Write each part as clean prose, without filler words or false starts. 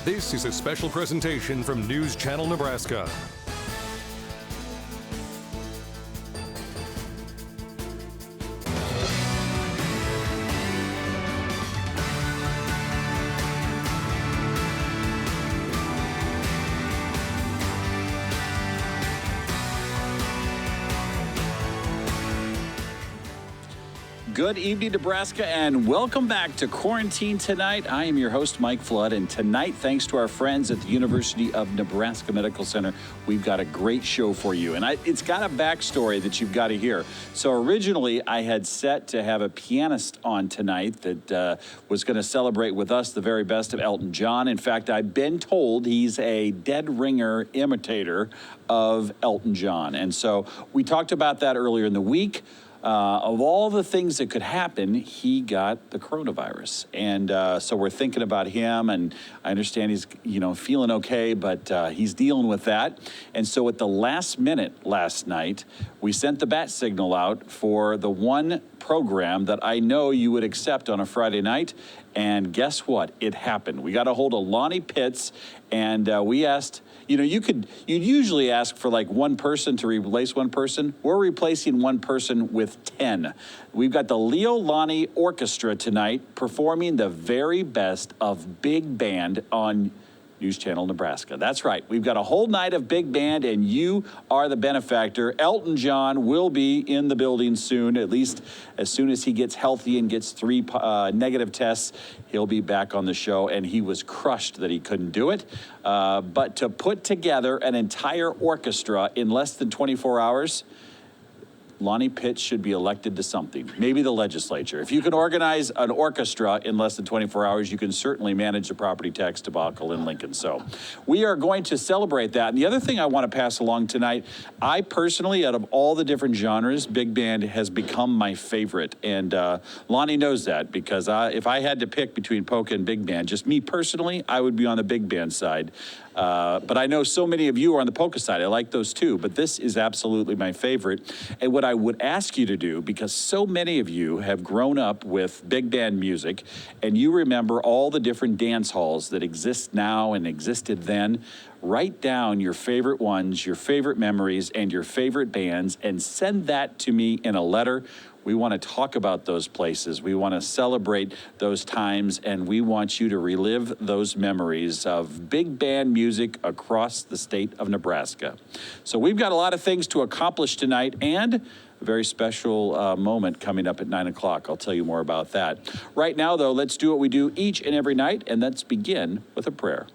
This is a special presentation from News Channel Nebraska. Good evening, Nebraska, and welcome back to Quarantine Tonight. I am your host, Mike Flood, and tonight, thanks to our friends at the University of Nebraska Medical Center, we've got a great show for you. And it's got a backstory that you've got to hear. So originally, I had set to have a pianist on tonight that was going to celebrate with us the very best of Elton John. In fact, I've been told he's a dead ringer imitator of Elton John. And so we talked about that earlier in the week. Of all the things that could happen, he got the coronavirus. And so we're thinking about him, and I understand he's, feeling okay, but he's dealing with that. And so at the last minute last night, we sent the bat signal out for the one program that I know you would accept on a Friday night. And guess what? It happened. We got a hold of Lonnie Pitts, and we asked, you'd usually ask for like one person to replace one person. We're replacing one person with 10. We've got the Leo Lonnie Orchestra tonight performing the very best of big band on News Channel Nebraska. That's right. We've got a whole night of big band, and you are the benefactor. Elton John will be in the building soon, at least as soon as he gets healthy and gets 3 negative tests. He'll be back on the show, and he was crushed that he couldn't do it. But to put together an entire orchestra in less than 24 hours, Lonnie Pitts should be elected to something, maybe the legislature. If you can organize an orchestra in less than 24 hours, you can certainly manage the property tax debacle in Lincoln. So we are going to celebrate that. And the other thing I want to pass along tonight, I personally, out of all the different genres, big band has become my favorite. And Lonnie knows that, because if I had to pick between polka and big band, just me personally, I would be on the big band side. But I know so many of you are on the polka side. I like those too, but this is absolutely my favorite. And what I would ask you to do, because so many of you have grown up with big band music, and you remember all the different dance halls that exist now and existed then, write down your favorite ones, your favorite memories, and your favorite bands, and send that to me in a letter. We want to talk about those places. We want to celebrate those times, and we want you to relive those memories of big band music across the state of Nebraska. So we've got a lot of things to accomplish tonight, and a very special moment coming up at 9 o'clock. I'll tell you more about that. Right now, though, let's do what we do each and every night, and let's begin with a prayer.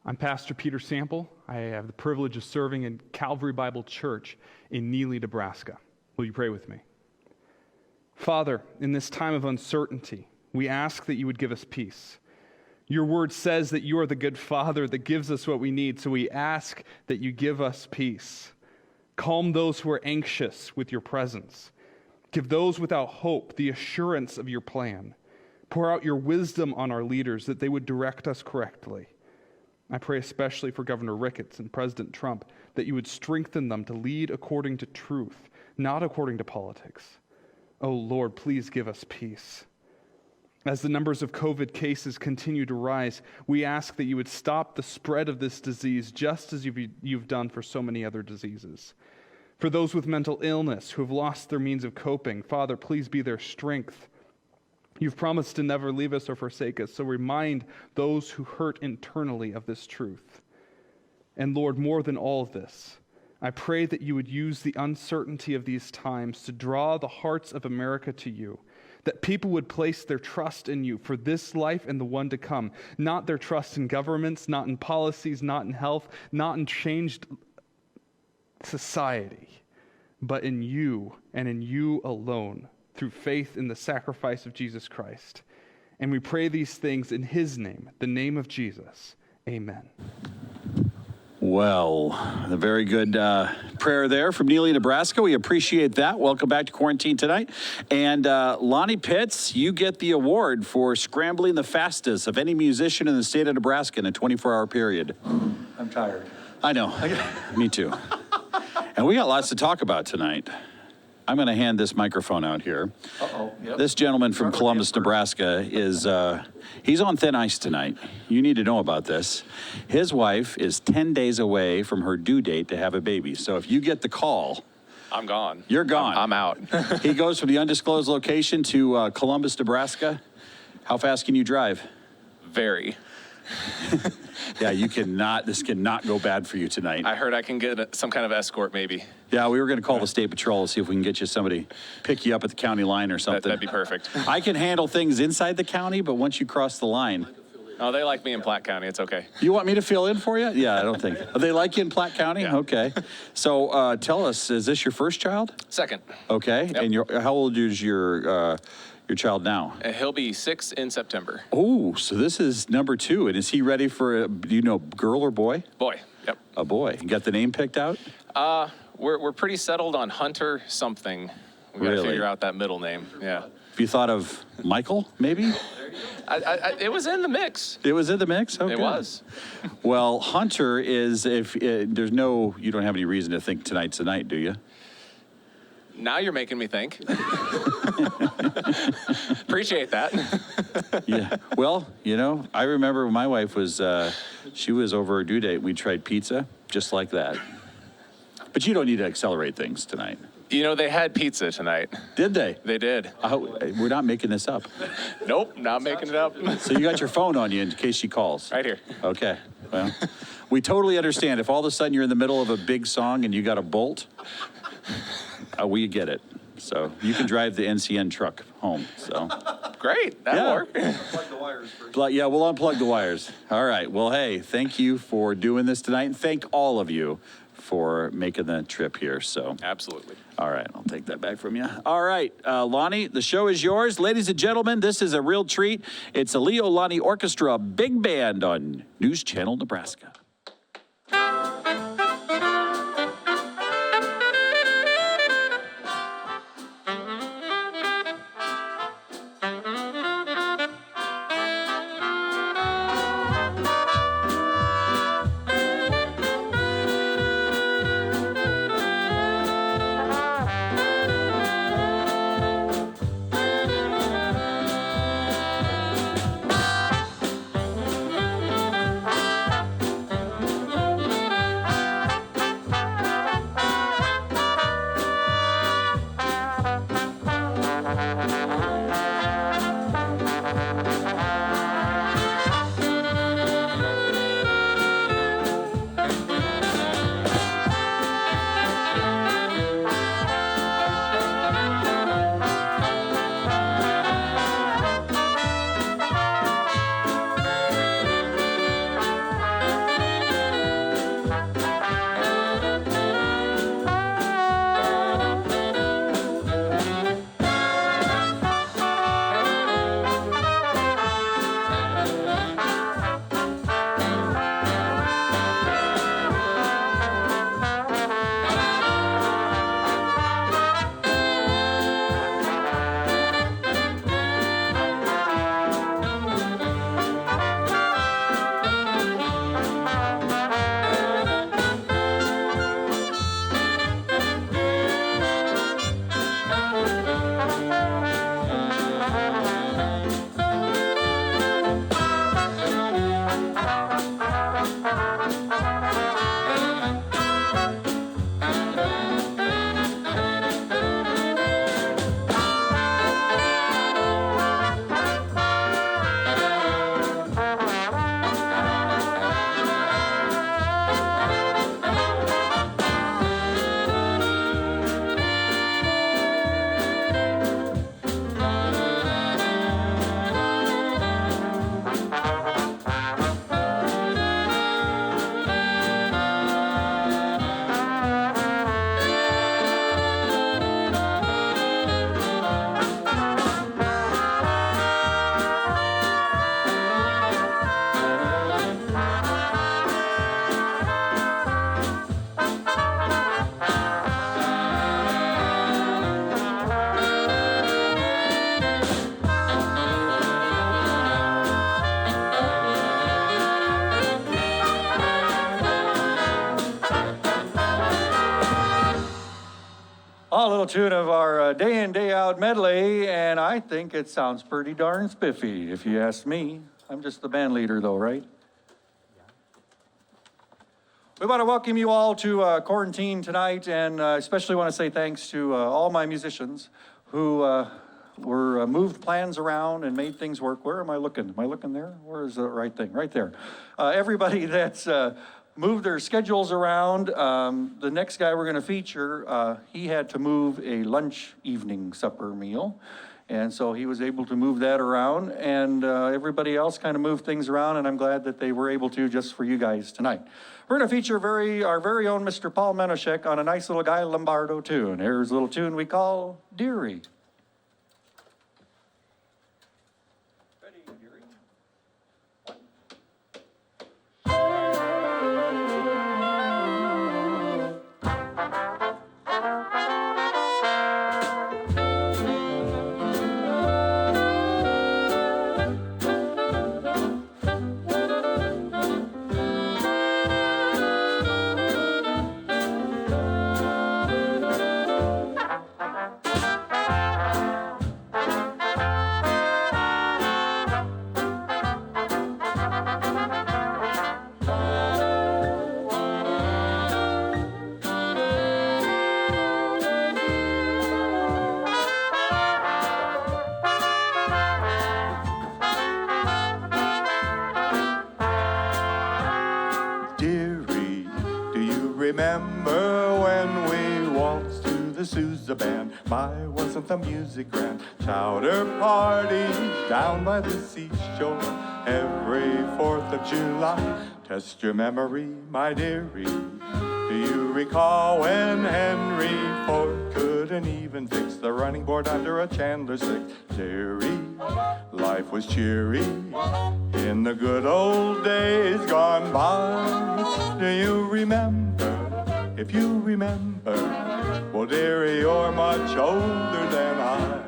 I'm Pastor Peter Sample. I have the privilege of serving in Calvary Bible Church in Neely, Nebraska. Will you pray with me? Father, in this time of uncertainty, we ask that you would give us peace. Your word says that you are the good Father that gives us what we need, so we ask that you give us peace. Calm those who are anxious with your presence. Give those without hope the assurance of your plan. Pour out your wisdom on our leaders that they would direct us correctly. I pray especially for Governor Ricketts and President Trump that you would strengthen them to lead according to truth, not according to politics. Oh Lord, please give us peace. As the numbers of COVID cases continue to rise, we ask that you would stop the spread of this disease just as you've done for so many other diseases. For those with mental illness who have lost their means of coping, Father, please be their strength. You've promised to never leave us or forsake us, so remind those who hurt internally of this truth. And Lord, more than all of this, I pray that you would use the uncertainty of these times to draw the hearts of America to you, that people would place their trust in you for this life and the one to come, not their trust in governments, not in policies, not in health, not in changed society, but in you and in you alone, through faith in the sacrifice of Jesus Christ. And we pray these things in his name, the name of Jesus. Amen. Well, a very good prayer there from Neely, Nebraska. We appreciate that. Welcome back to Quarantine Tonight. And Lonnie Pitts, you get the award for scrambling the fastest of any musician in the state of Nebraska in a 24-hour period. I'm tired. I know. Me too. And we got lots to talk about tonight. I'm going to hand this microphone out here. Uh-oh. Yep. This gentleman from Columbus, Nebraska is, he's on thin ice tonight. You need to know about this. His wife is 10 days away from her due date to have a baby. So if you get the call, I'm gone. you're gone. I'm out. He goes from the undisclosed location to Columbus, Nebraska. How fast can you drive? Very. Yeah, this cannot go bad for you tonight. I heard I can get some kind of escort, maybe. Yeah, we were going to call the State Patrol to see if we can get you somebody, pick you up at the county line or something. That'd be perfect. I can handle things inside the county, but once you cross the line. Oh, they like me in Platte County. It's okay. You want me to fill in for you? Yeah, I don't think. They like you in Platte County? Yeah. Okay. So tell us, is this your first child? Second. Okay. Yep. And how old is your child now? He'll be 6 in September. Oh, so this is number 2. And is he ready for, do you know, girl or boy? Boy. Yep. A boy. You got the name picked out? We're pretty settled on Hunter something. We got to Really? figure out that middle name. Yeah. Have you thought of Michael, maybe? It was in the mix. It was in the mix? Okay. It was. Well, Hunter is, you don't have any reason to think tonight's the night, do you? Now you're making me think. Appreciate that. Yeah. Well, I remember when my wife was, she was over her due date. We tried pizza just like that. But you don't need to accelerate things tonight. They had pizza tonight. Did they? They did. We're not making this up. Nope, not making it up. So you got your phone on you in case she calls. Right here. Okay. Well, we totally understand. If all of a sudden you're in the middle of a big song and you got a bolt, we get it. So you can drive the NCN truck home. So Great. That'll work. yeah, we'll unplug the wires. All right. Well, hey, thank you for doing this tonight, and thank all of you for making the trip here. So Absolutely. all right, I'll take that back from you. All right, Lonnie, the show is yours. Ladies and gentlemen, this is a real treat. It's a Leo Lonnie Orchestra Big Band on News Channel Nebraska. little tune of our day in, day out medley, and I think it sounds pretty darn spiffy, if you ask me. I'm just the band leader, though, right? We want to welcome you all to Quarantine tonight, and especially want to say thanks to all my musicians who were moved plans around and made things work. Where am I looking? Am I looking there? Where is the right thing? Right there. Everybody that's moved their schedules around. The next guy we're going to feature, he had to move a lunch evening supper meal. And so he was able to move that around, and everybody else kind of moved things around, and I'm glad that they were able to just for you guys tonight. We're going to feature our very own Mr. Paul Menoshek on a nice little Guy Lombardo tune. Here's a little tune we call Dearie. Ready, Dearie? Dearie, do you remember when we waltzed to the Sousa band? My, wasn't the music grand? Chowder parties down by the seashore every 4th of July. Test your memory, my dearie. Do you recall when Henry Ford couldn't even fix the running board under a Chandler stick? Dearie, life was cheery in the good old days gone by. Do you remember? If you remember, well, dearie, you're much older than I.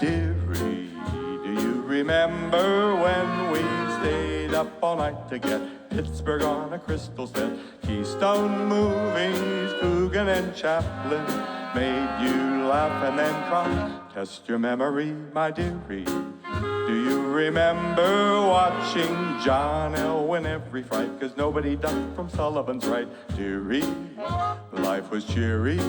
Dearie, do you remember when we stayed up all night to get Pittsburgh on a crystal set? Keystone movies, Coogan and Chaplin made you laugh and then cry. Test your memory, my dearie. Do you remember watching John Elwyn every fright? 'Cause nobody ducked from Sullivan's right. Dearie, life was cheery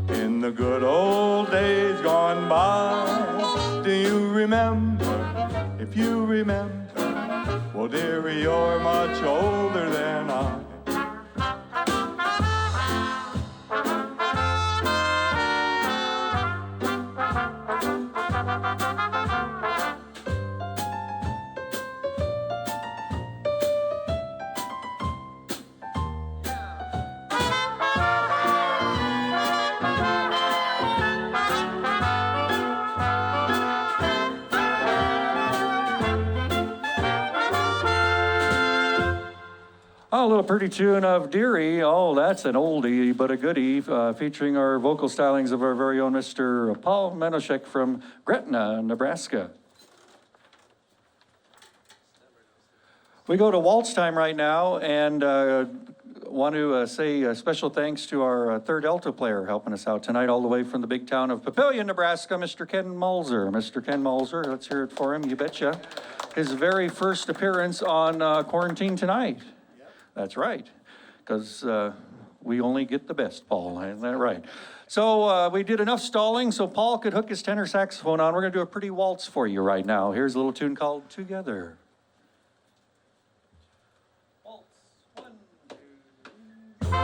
in the good old days gone by. Do you remember? If you remember, well, dearie, you're much older than I. Oh, a little pretty tune of Dearie. Oh, that's an oldie but a goodie, featuring our vocal stylings of our very own Mr. Paul Menoshek from Gretna, Nebraska. We go to waltz time right now, and want to say a special thanks to our third alto player helping us out tonight, all the way from the big town of Papillion, Nebraska, Mr. Ken Mulzer. Mr. Ken Mulzer, let's hear it for him, you betcha. His very first appearance on Quarantine Tonight. That's right, because we only get the best, Paul, isn't that right? So we did enough stalling so Paul could hook his tenor saxophone on. We're going to do a pretty waltz for you right now. Here's a little tune called Together. Waltz, 1, 2, 3.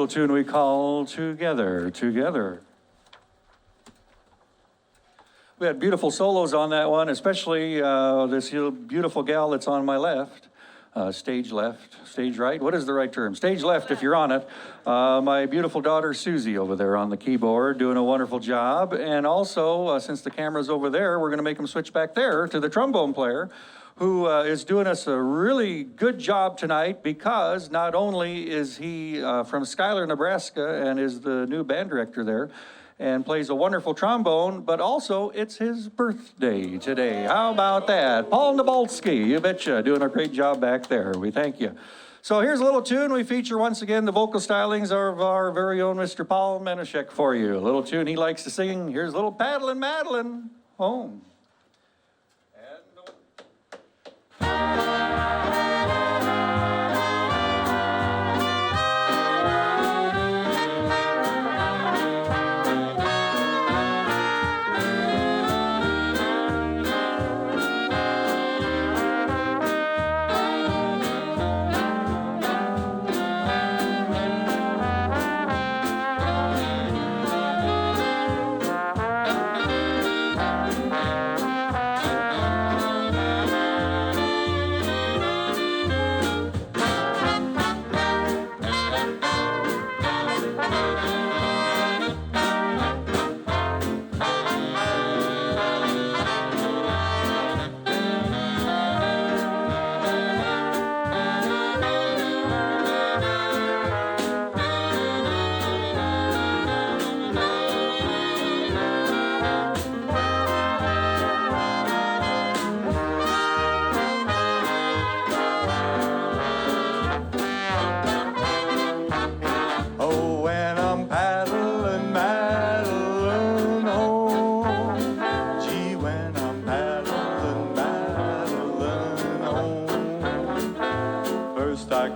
little tune we call Together, Together. We had beautiful solos on that one, especially this beautiful gal that's on my left. Stage left, stage right. What is the right term? Stage left if you're on it. My beautiful daughter Susie over there on the keyboard doing a wonderful job. And also, since the camera's over there, we're going to make them switch back there to the trombone player, who is doing us a really good job tonight, because not only is he from Schuyler, Nebraska, and is the new band director there, and plays a wonderful trombone, but also it's his birthday today. How about that? Paul Nabolsky, you betcha, doing a great job back there. We thank you. So here's a little tune. We feature once again the vocal stylings of our very own Mr. Paul Menashek for you. A little tune he likes to sing. Here's a little Paddlin' Madeline Home.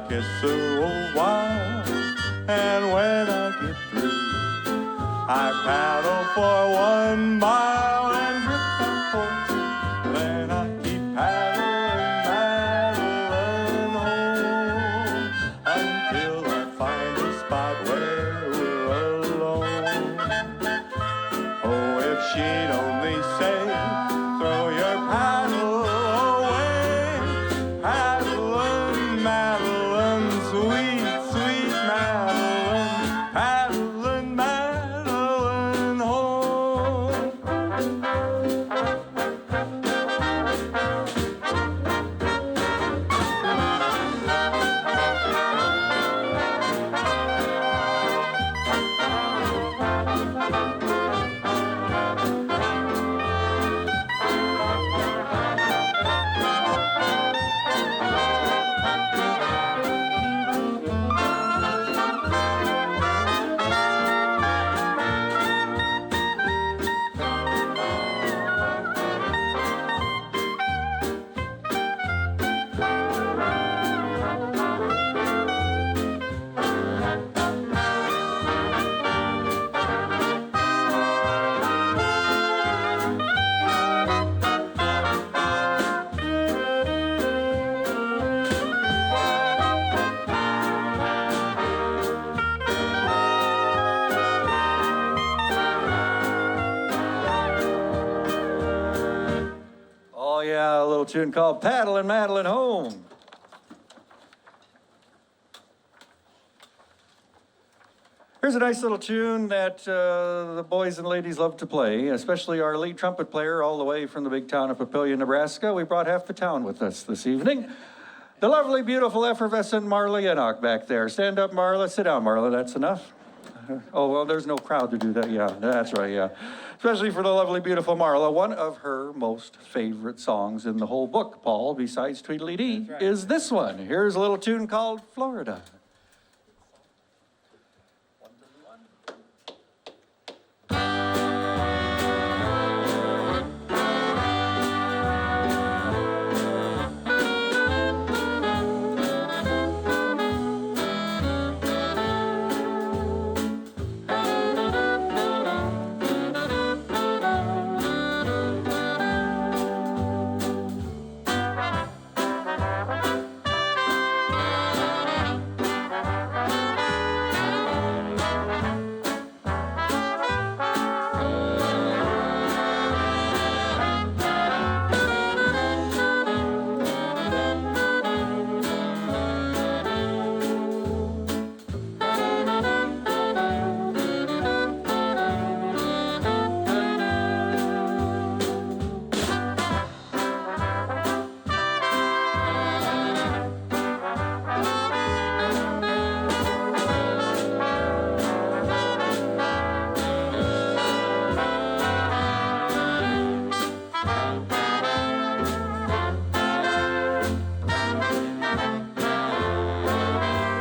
Kiss her a while, and when I get through, I paddle for 1 mile and grip back for 2. Then I keep paddling home until I find a spot where we're alone. Oh, if she'd only say, throw your paddle away, paddling, Madeline, sweet, sweet Madeline, paddling, Madeline home. Oh yeah, a little tune called Paddlin' Madeline Home. Here's a nice little tune that the boys and ladies love to play, especially our lead trumpet player all the way from the big town of Papillion, Nebraska. We brought half the town with us this evening. The lovely, beautiful, effervescent Marla Enoch back there. Stand up, Marla. Sit down, Marla. That's enough. Oh, well, there's no crowd to do that. Yeah, that's right, yeah. Especially for the lovely, beautiful Marla. One of her most favorite songs in the whole book, Paul, besides Tweedledee, is this one. Here's a little tune called Florida.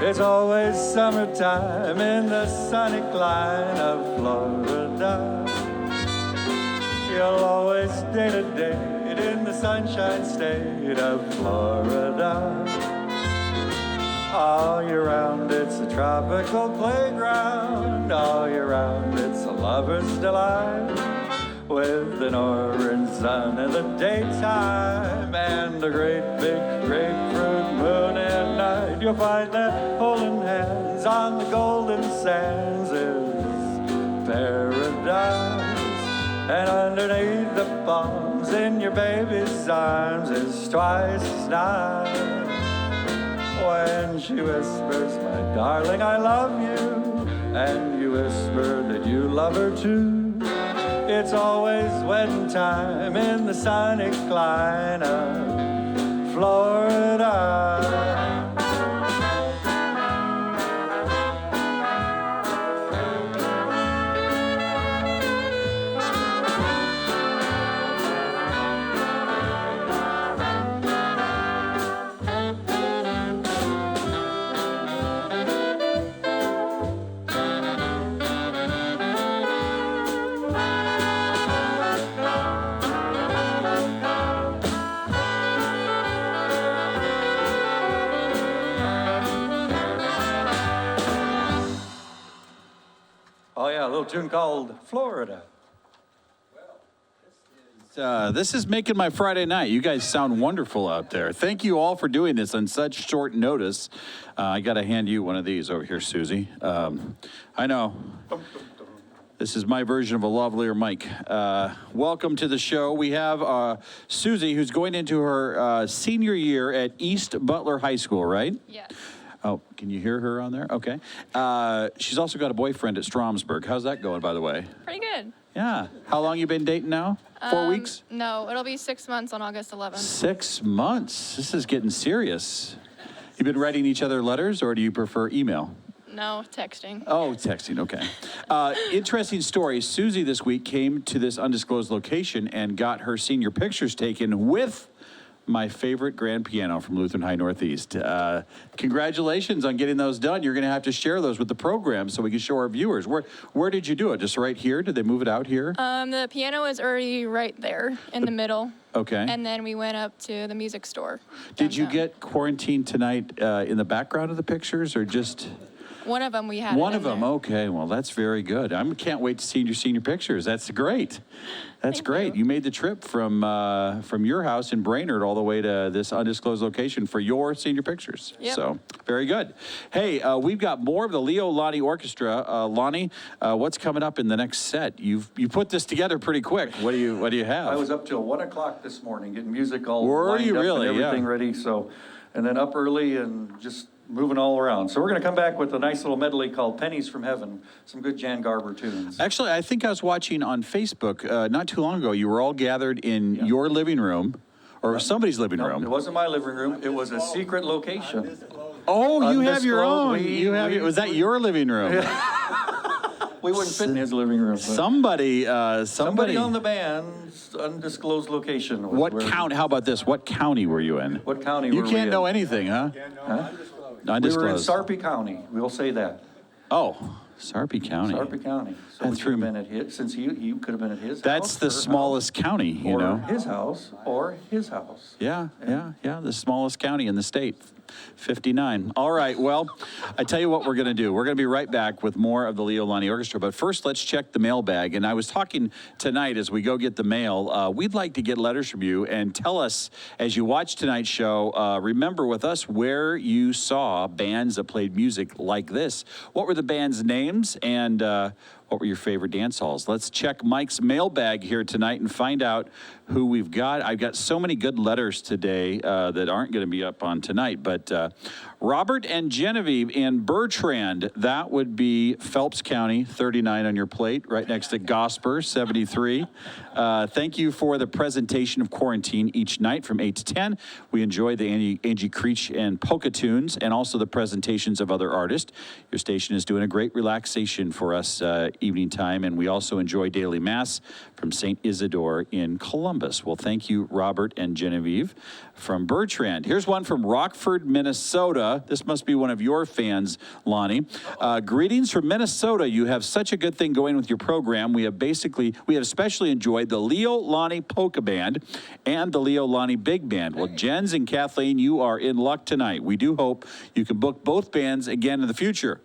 It's always summertime in the sunny clime of Florida. You'll always date a date in the sunshine state of Florida. All year round it's a tropical playground. All year round it's a lover's delight. With an orange sun in the daytime and a great big grapefruit moon at night. You'll find that holding hands on the golden sands is paradise. And underneath the palms in your baby's arms is twice as nice. When she whispers, my darling, I love you, and you whisper that you love her too. It's always wedding time in the sunny clime of Florida. Oh yeah, a little tune called Florida. This is making my Friday night. You guys sound wonderful out there. Thank you all for doing this on such short notice. I got to hand you one of these over here, Susie. I know. This is my version of a lovelier mic. Welcome to the show. We have Susie, who's going into her senior year at East Butler High School, right? Yes. Oh, can you hear her on there? Okay. She's also got a boyfriend at Stromsburg. How's that going, by the way? Pretty good. Yeah. How long you been dating now? 4 weeks? No, it'll be 6 months on August 11th. 6 months. This is getting serious. You been writing each other letters, or do you prefer email? No, texting. Oh, texting, okay. Interesting story. Susie this week came to this undisclosed location and got her senior pictures taken with my favorite grand piano from Lutheran High Northeast. Congratulations on getting those done. You're going to have to share those with the program so we can show our viewers. Where did you do it? Just right here? Did they move it out here? The piano is already right there in the middle. Okay. And then we went up to the music store. Did you downtown. get quarantined tonight in the background of the pictures, or just... One of them we had. One it of in them, there. okay. Well, that's very good. I can't wait to see your senior pictures. That's great. That's Thank great. you. You made the trip from your house in Brainerd all the way to this undisclosed location for your senior pictures. Yep. So, very good. Hey, we've got more of the Leo Lonnie Orchestra. Lonnie, what's coming up in the next set? You put this together pretty quick. What do you have? I was up till 1 o'clock this morning getting music all Were lined you up really? and everything Yeah. ready. So, and then up early and just moving all around. So we're going to come back with a nice little medley called Pennies from Heaven, some good Jan Garber tunes. Actually, I think I was watching on Facebook not too long ago. You were all gathered in your living room, or somebody's living No, room. it wasn't my living room. It was a secret location. Oh, you have your own. Undisclosed. Was that your living room? We wouldn't fit in his living room. but Somebody on the band's undisclosed location. Was What where- count? How about this? What county were you in? What county You were we can't in? know anything, huh? We were in Undisclosed. Sarpy County. We'll say that. Oh, Sarpy County. Sarpy County. So That we threw could me. have been at his, since he could have been at his house. That's the her smallest county, house, you or know. his house, or his house. Yeah, the smallest county in the state. 59. All right, well, I tell you what we're going to do. We're going to be right back with more of the Leo Lonnie Orchestra. But first, let's check the mailbag. And I was talking tonight as we go get the mail, we'd like to get letters from you and tell us, as you watch tonight's show, remember with us where you saw bands that played music like this. What were the bands' names, and what were your favorite dance halls? Let's check Mike's mailbag here tonight and find out who we've got. I've got so many good letters today that aren't going to be up on tonight, but Robert and Genevieve in Bertrand, that would be Phelps County, 39 on your plate, right next to Gosper, 73. Thank you for the presentation of Quarantine each night from 8 to 10. We enjoy the Angie Creech and polka tunes, and also the presentations of other artists. Your station is doing a great relaxation for us evening time, and we also enjoy daily mass from St. Isidore in Columbus. Columbus. Well, thank you, Robert and Genevieve from Bertrand. Here's one from Rockford, Minnesota. This must be one of your fans, Lonnie. Greetings from Minnesota. You have such a good thing going with your program. We have especially enjoyed the Leo Lonnie Polka Band and the Leo Lonnie Big Band. Well, Jens and Kathleen, you are in luck tonight. We do hope you can book both bands again in the future.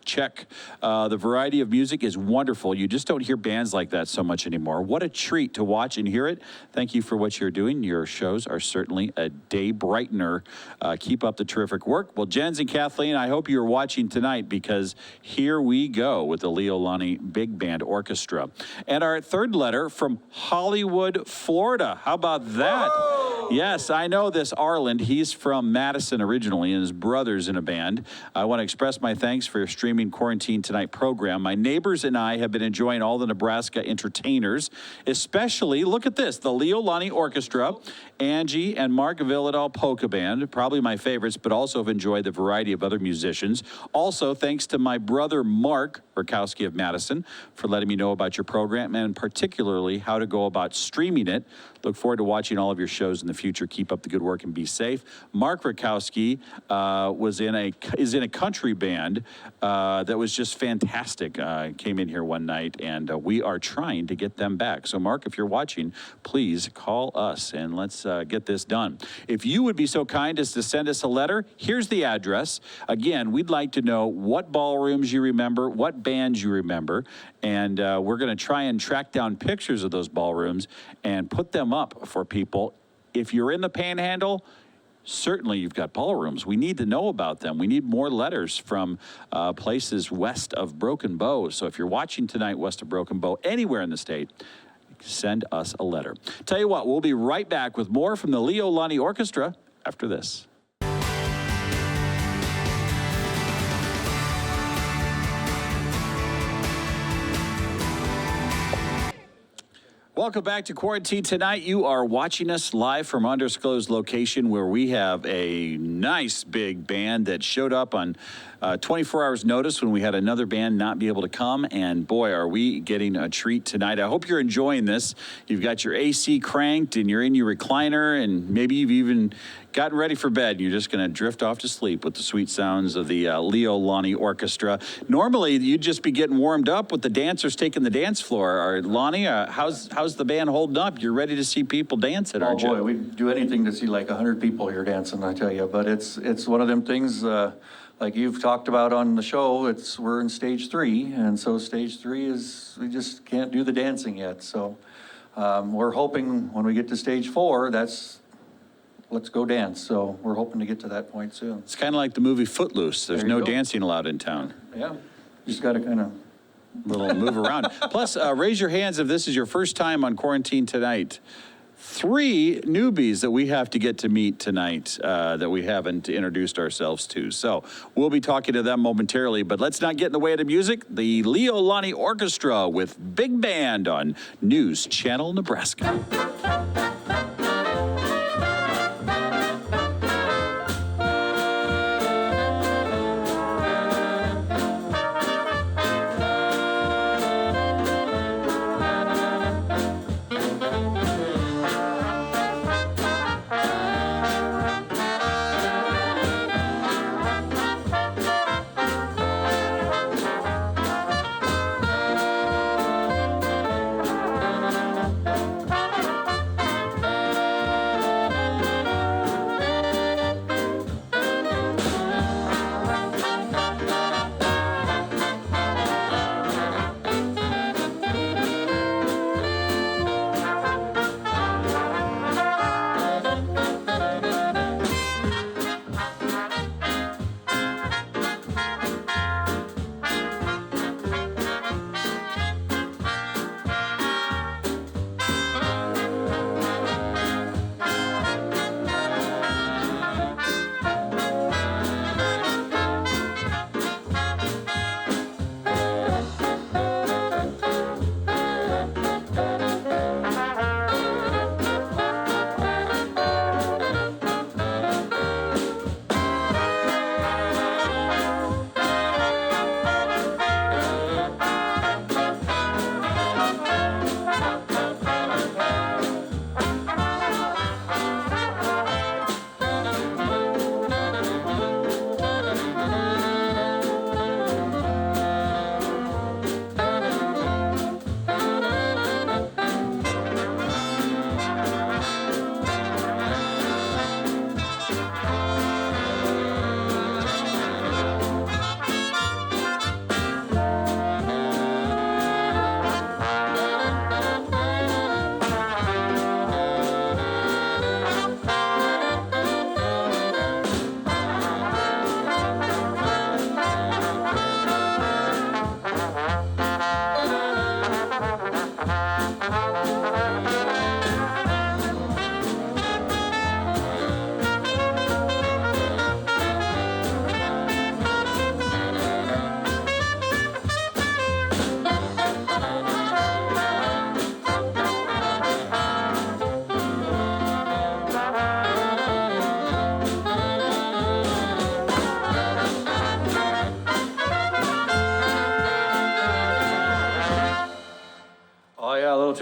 Check. The variety of music is wonderful. You just don't hear bands like that so much anymore. What a treat to watch and hear it. Thank you for what you're doing. Your shows are certainly a day brightener. Keep up the terrific work. Well, Jens and Kathleen, I hope you're watching tonight because here we go with the Leo Lonnie Big Band Orchestra. And our third letter from Hollywood, Florida. How about that? Whoa! Yes, I know this Arland. He's from Madison originally, and his brother's in a band. I want to express my thanks for your streaming Quarantine Tonight program. My neighbors and I have been enjoying all the Nebraska entertainers, especially, look at this, the Leo Lonnie Orchestra, Angie and Mark Villadal Polka Band, probably my favorites, but also have enjoyed the variety of other musicians. Also, thanks to my brother Mark Rakowski of Madison for letting me know about your program and particularly how to go about streaming it. Look forward to watching all of your shows in the future. Keep up the good work and be safe. Mark Rakowski is in a country band that was just fantastic. Came in here one night, and we are trying to get them back. So, Mark, if you're watching, please call us, and let's get this done. If you would be so kind as to send us a letter, here's the address. Again, we'd like to know what ballrooms you remember, what bands you remember, and we're going to try and track down pictures of those ballrooms and put them up for people. If you're in the Panhandle, certainly you've got ballrooms. We need to know about them. We need more letters from places west of Broken Bow. So if you're watching tonight west of Broken Bow, anywhere in the state, send us a letter. Tell you what, we'll be right back with more from the Leo Lonnie Orchestra after this. Welcome back to Quarantine Tonight. You are watching us live from undisclosed location where we have a nice big band that showed up on 24 hours notice when we had another band not be able to come. And boy, are we getting a treat tonight. I hope you're enjoying this. You've got your AC cranked and you're in your recliner and maybe you've even gotten ready for bed. You're just going to drift off to sleep with the sweet sounds of the Leo Lonnie Orchestra. Normally, you'd just be getting warmed up with the dancers taking the dance floor. Lonnie, how's the band holding up? You're ready to see people dancing, aren't you? Oh boy, we'd do anything to see like 100 people here dancing, I tell you. But it's one of them things, like you've talked about on the show, we're in stage 3. And so stage 3 is, we just can't do the dancing yet. So we're hoping when we get to stage 4, let's go dance. So we're hoping to get to that point soon. It's kind of like the movie Footloose. There's no dancing allowed in town. Yeah, just got to kind of little move around. Plus, raise your hands if this is your first time on Quarantine Tonight. 3 newbies that we have to get to meet tonight that we haven't introduced ourselves to. So we'll be talking to them momentarily, but let's not get in the way of the music. The Leo Lonnie Orchestra with Big Band on News Channel Nebraska.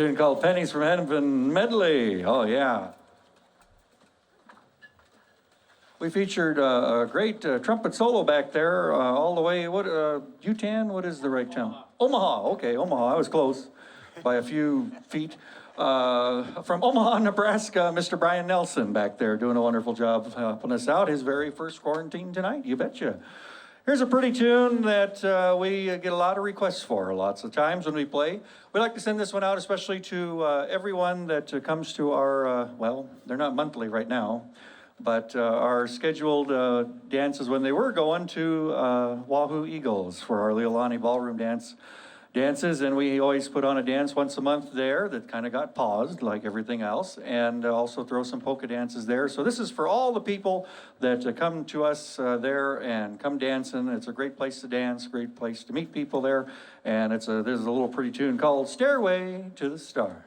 tune called Pennies from Heaven Medley. Oh, yeah. We featured a great trumpet solo back there, all the way, Utah? What is the right town? Omaha. Okay, Omaha. I was close by a few feet. From Omaha, Nebraska, Mr. Brian Nelson back there doing a wonderful job of helping us out. His very first quarantine tonight, you betcha. Here's a pretty tune that we get a lot of requests for lots of times when we play. We like to send this one out especially to everyone that comes to our, well, they're not monthly right now, but our scheduled dances when they were going to Wahoo Eagles for our Lonnie ballroom dances, and we always put on a dance once a month there that kind of got paused like everything else, and also throw some polka dances there. So this is for all the people that come to us there and come dancing. It's a great place to dance, great place to meet people there, and there's a little pretty tune called Stairway to the Stars.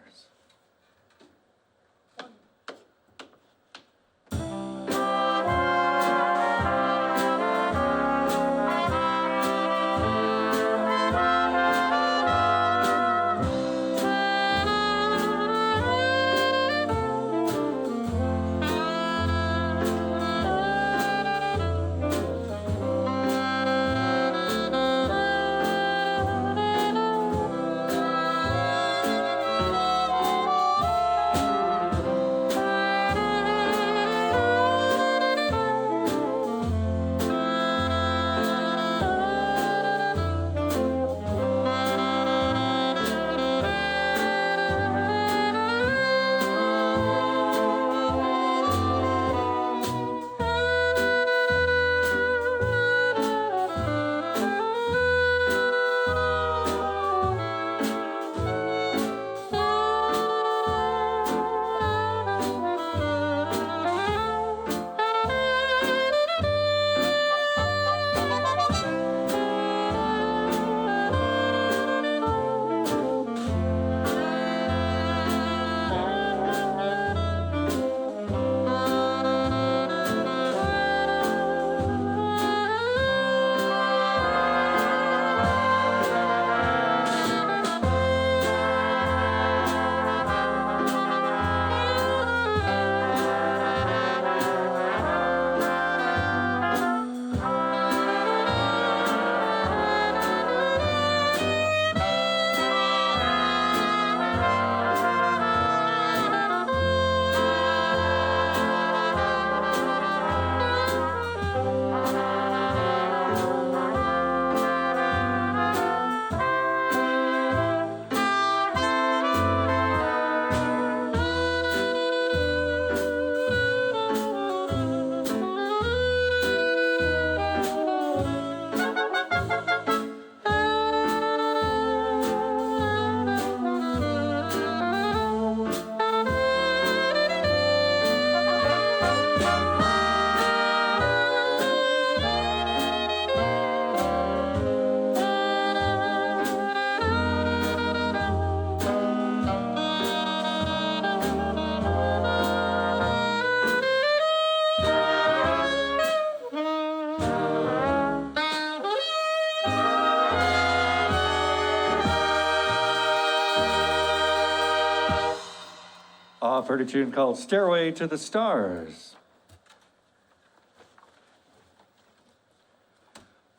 Heard a tune called Stairway to the Stars.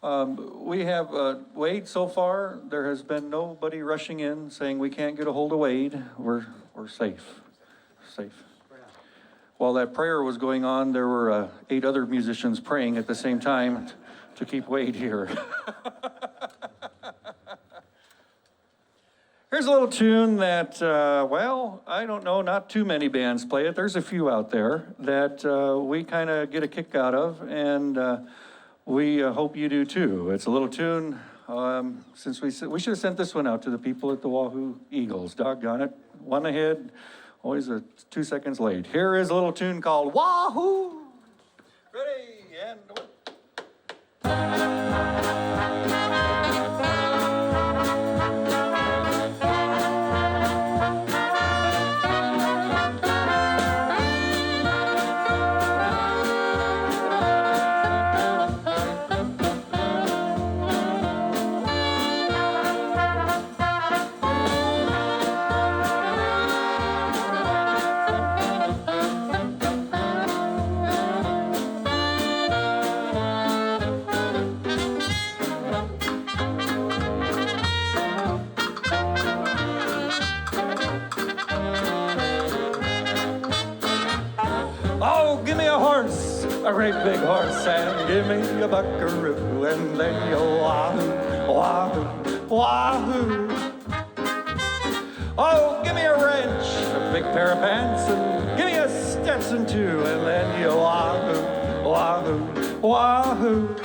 We have Wade so far. There has been nobody rushing in saying we can't get a hold of Wade. We're safe. Safe. While that prayer was going on, there were 8 other musicians praying at the same time to keep Wade here. Here's a little tune that, well, I don't know, not too many bands play it. There's a few out there that we kind of get a kick out of, and we hope you do too. It's a little tune, since we should have sent this one out to the people at the Wahoo Eagles. Doggone it. One ahead, always 2 seconds late. Here is a little tune called Wahoo! Ready, and... a great big horse and give me a buckaroo, and then you wahoo, wahoo, wahoo. Oh, give me a wrench, a big pair of pants, and give me a Stetson too, and then you wahoo, wahoo, wahoo.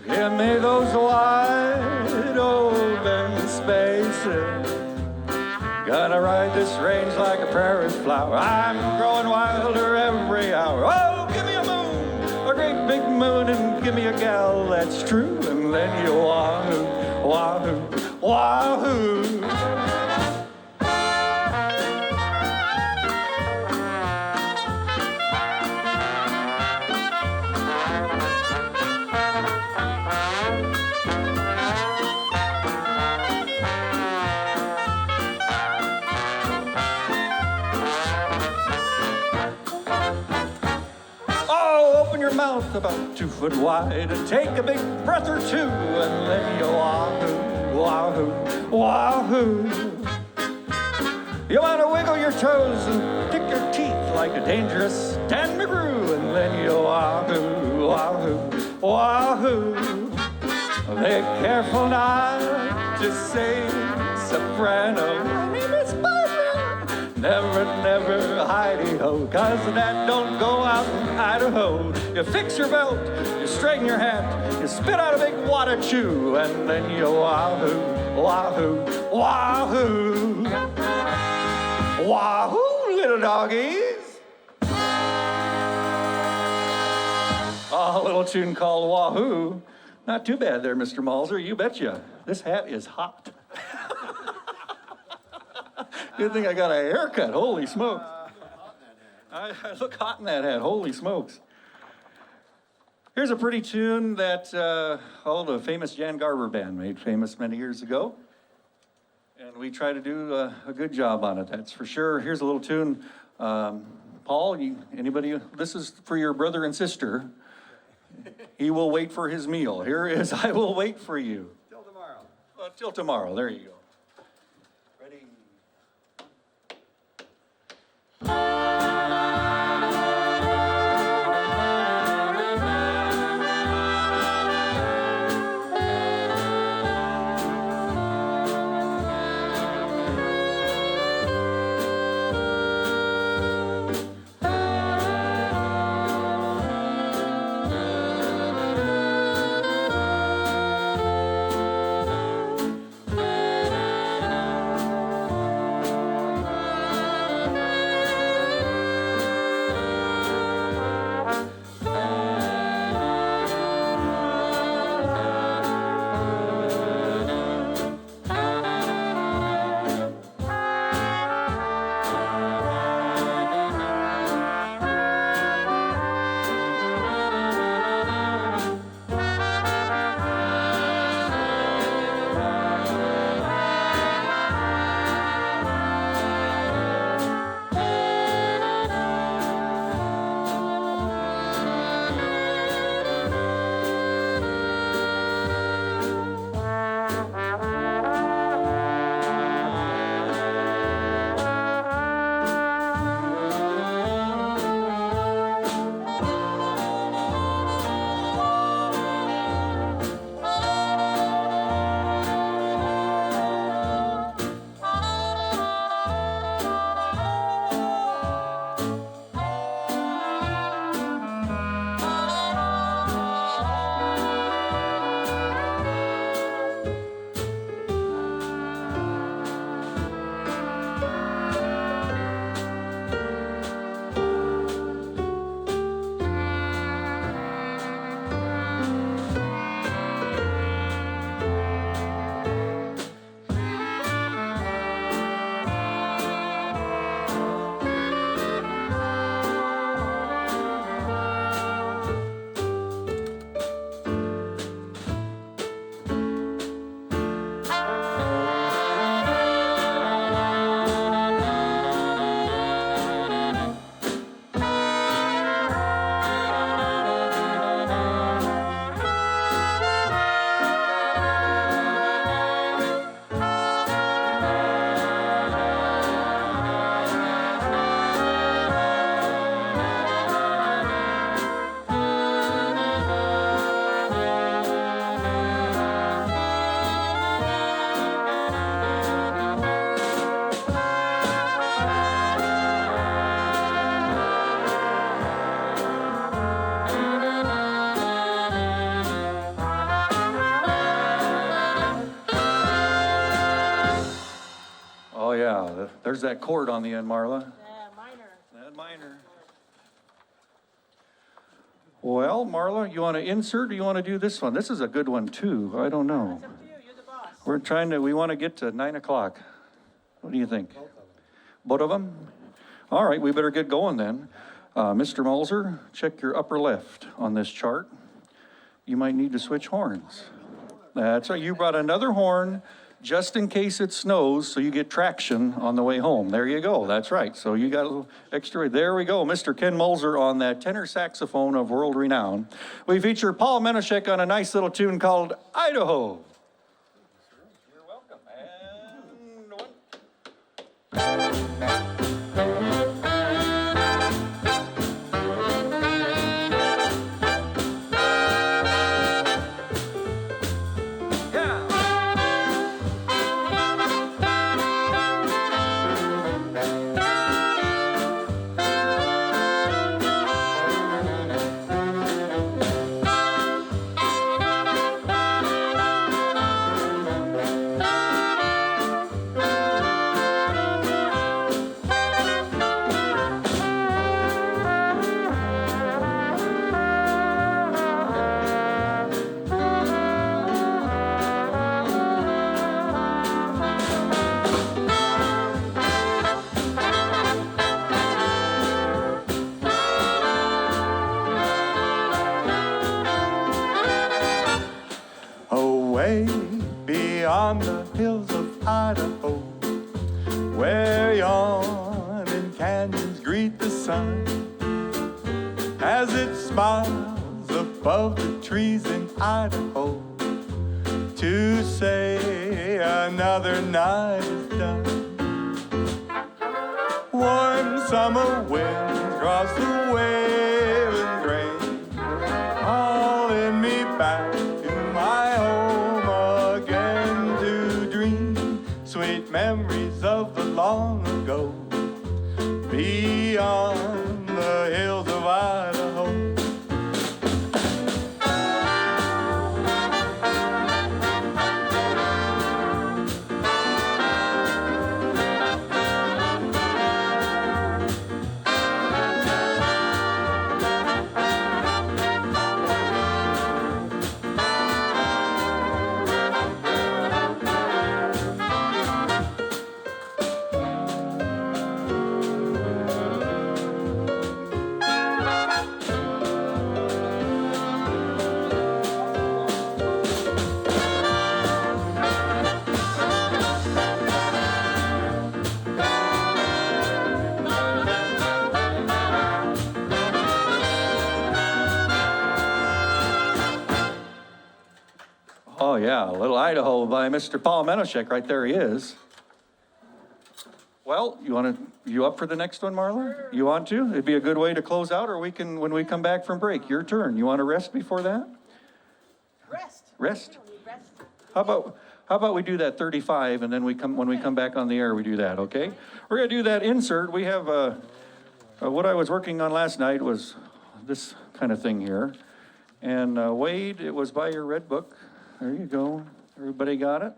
Give me those wide open spaces. Gonna ride this range like a prairie flower. I'm growing wilder every hour. Oh, give me a moon, a great big moon, and give me a gal that's true, and then you wahoo, wahoo, wahoo. Mouth about 2 foot wide and take a big breath or two, and then you wahoo, wahoo, wahoo. You want to wiggle your toes and pick your teeth like a dangerous Dan McGrew, and then you wahoo, wahoo, wahoo. Be careful not to say soprano. My name is Barbara. Never, never hidey-ho, 'cause that don't go out in Idaho. You fix your belt, you straighten your hat, you spit out a big wad of chew, and then you wahoo, wahoo, wahoo. Wahoo, little doggies. Oh, a little tune called Wahoo. Not too bad there, Mr. Malzer, you betcha. This hat is hot. Good thing I got a haircut, holy smokes. I look hot in that hat, holy smokes. Here's a pretty tune that the famous Jan Garber band made famous many years ago. And we try to do a good job on it, that's for sure. Here's a little tune. Paul, anybody, this is for your brother and sister. He will wait for his meal. Here is I Will Wait For You. Till tomorrow. Till tomorrow, there you go. Ready? There's that chord on the end, Marla. That minor. Well, Marla, you want to insert or you want to do this one? This is a good one too. I don't know. It's up to you. You're the boss. We want to get to 9 o'clock. What do you think? Both of them? All right, we better get going then. Mr. Mulzer, check your upper left on this chart. You might need to switch horns. That's right, you brought another horn just in case it snows, so you get traction on the way home. There you go, that's right. So you got a little extra, there we go. Mr. Ken Mulzer on that tenor saxophone of world renown. We feature Paul Menashek on a nice little tune called Idaho. You're welcome, and one. Away beyond the hills of Idaho, where yawning canyons greet the sun, as it smiles above the trees in Idaho, to say another night is done. Warm summer winds cross the waving grain, hauling me back to my home again to dream sweet memories of the long ago, beyond the hills of Idaho. Oh yeah, a little Idaho by Mr. Paul Menashek, right there he is. Well, you up for the next one, Marla? You want to? It'd be a good way to close out, or we can, when we come back from break, your turn. You want to rest before that? Rest. Rest? We don't need rest. How about we do that 35, and then when we come back on the air, we do that, okay? We're gonna do that insert. We have, what I was working on last night was this kind of thing here. And Wade, it was by your red book. There you go. Everybody got it?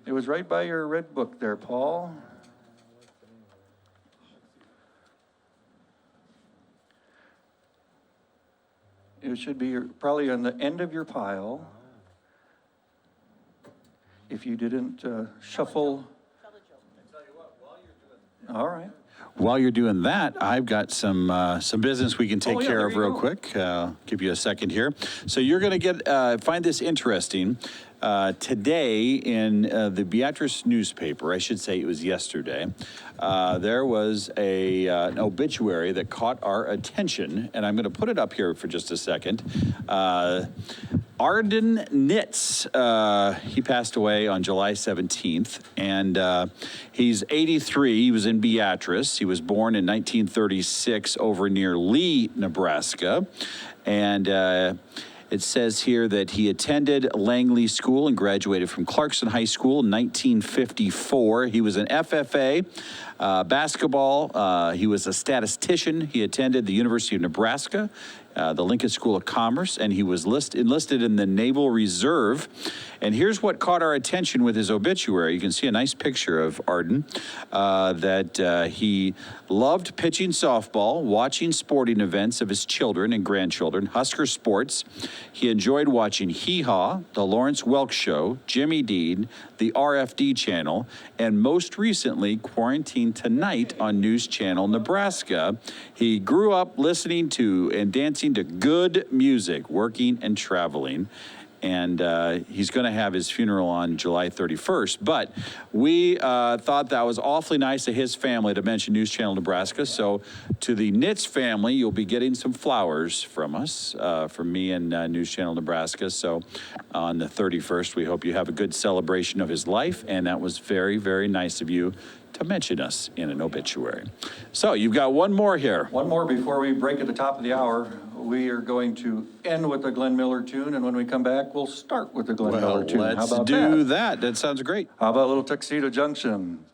It was right by your red book there, Paul. It should be probably on the end of your pile. If you didn't shuffle. All right. While you're doing that, I've got some business we can take care there of you real go. quick. Give you a second here. So you're going to find this interesting. Today in the Beatrice newspaper, I should say it was yesterday, there was an obituary that caught our attention, and I'm going to put it up here for just a second. Arden Nitz, he passed away on July 17th, and he's 83. He was in Beatrice. He was born in 1936 over near Lee, Nebraska, and it says here that he attended Langley School and graduated from Clarkson High School in 1954. He was an FFA, Basketball, he was a statistician. He attended the University of Nebraska, the Lincoln School of Commerce, and he was enlisted in the Naval Reserve. And here's what caught our attention with his obituary. You can see a nice picture of Arden, that he loved pitching softball, watching sporting events of his children and grandchildren, Husker sports. He enjoyed watching Hee Haw, The Lawrence Welk Show, Jimmy Dean, the RFD channel, and most recently, Quarantine Tonight on News Channel Nebraska. He grew up listening to and dancing to good music, working and traveling. And he's going to have his funeral on July 31st. But we thought that was awfully nice of his family to mention News Channel Nebraska. So to the Nitz family, you'll be getting some flowers from us, from me and News Channel Nebraska. So on the 31st, we hope you have a good celebration of his life. And that was very, very nice of you to mention us in an obituary. So you've got one more here. One more before we break at the top of the hour. We are going to end with the Glenn Miller tune, and when we come back, we'll start with the Glenn Miller tune. Let's How about do that? that. That sounds great. How about a little Tuxedo Junction?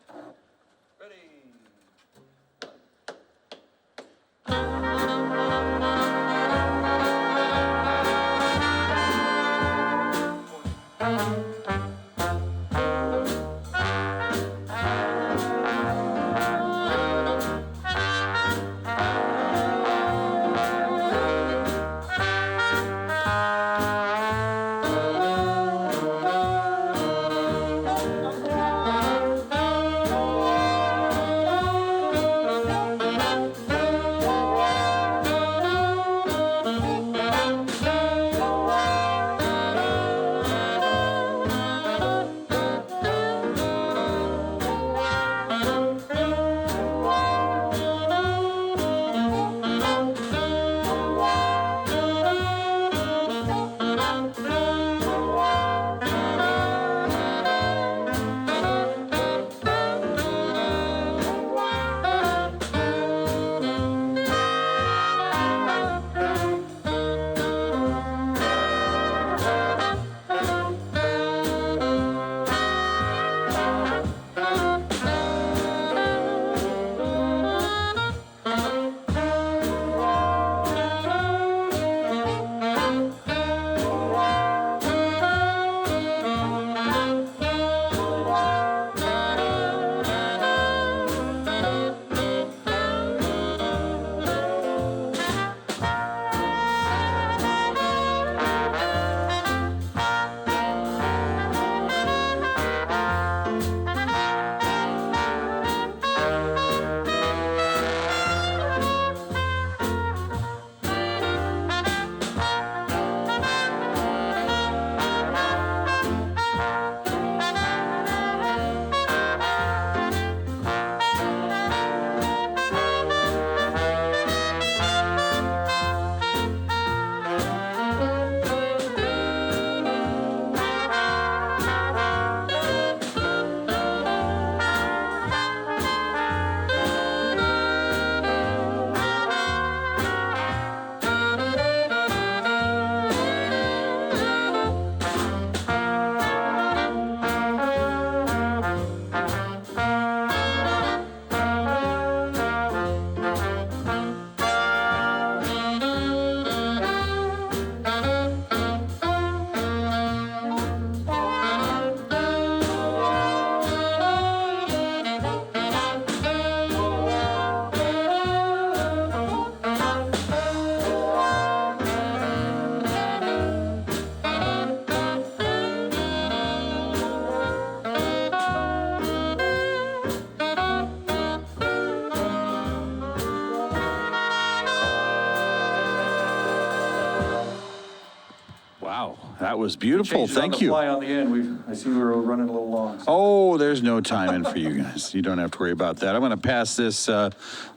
That was beautiful. Thank you. Fly on the end. I see we were running a little long. So. Oh, there's no timing for you guys. You don't have to worry about that. I'm going to pass this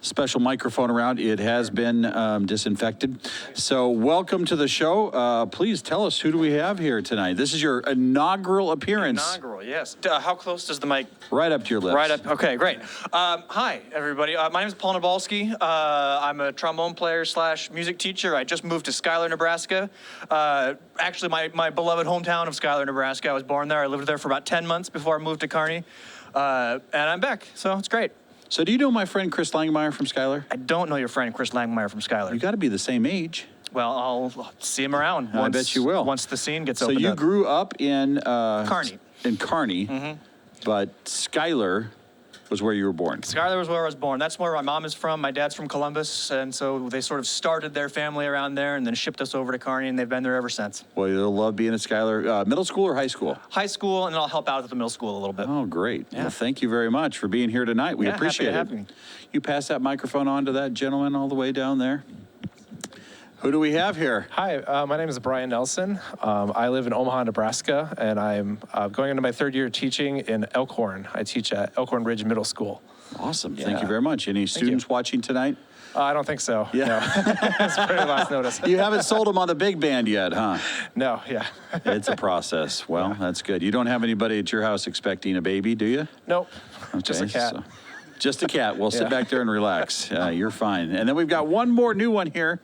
special microphone around. It has been disinfected. So welcome to the show. Please tell us, who do we have here tonight? This is your inaugural appearance. Inaugural, yes. How close does the mic? Right up to your lips. Right up. Okay, great. Hi, everybody. My name is Paul Nabalski. I'm a trombone player / music teacher. I just moved to Schuyler, Nebraska. Actually, my beloved hometown of Schuyler, Nebraska. I was born there. I lived there for about 10 months before I moved to Kearney. And I'm back, so it's great. So do you know my friend Chris Langmeyer from Schuyler? I don't know your friend Chris Langmeyer from Schuyler. You got to be the same age. Well, I'll see him around. I bet you will. Once the scene gets So opened you up. grew up in Kearney. In Kearney, but Schuyler was where you were born. Schuyler was where I was born. That's where my mom is from. My dad's from Columbus, and so they sort of started their family around there and then shipped us over to Kearney, and they've been there ever since. Well, you'll love being at Schuyler. Middle school or high school? High school, and then I'll help out at the middle school a little bit. Oh, great. Yeah. Well, thank you very much for being here tonight. We Yeah, appreciate happy to it. have you. You pass that microphone on to that gentleman all the way down there. Who do we have here? Hi, my name is Brian Nelson. I live in Omaha, Nebraska, and I'm going into my third year teaching in Elkhorn. I teach at Elkhorn Ridge Middle School. Awesome. Thank you Yeah. very much. Any students watching tonight? I don't think so. Yeah. No. It's pretty last notice. You haven't sold them on the big band yet, huh? No, yeah. It's a process. Well, that's good. You don't have anybody at your house expecting a baby, do you? Nope. Just a Okay, cat. so- just a cat. Well, sit Yeah. back there and relax. You're fine. And then we've got one more new one here.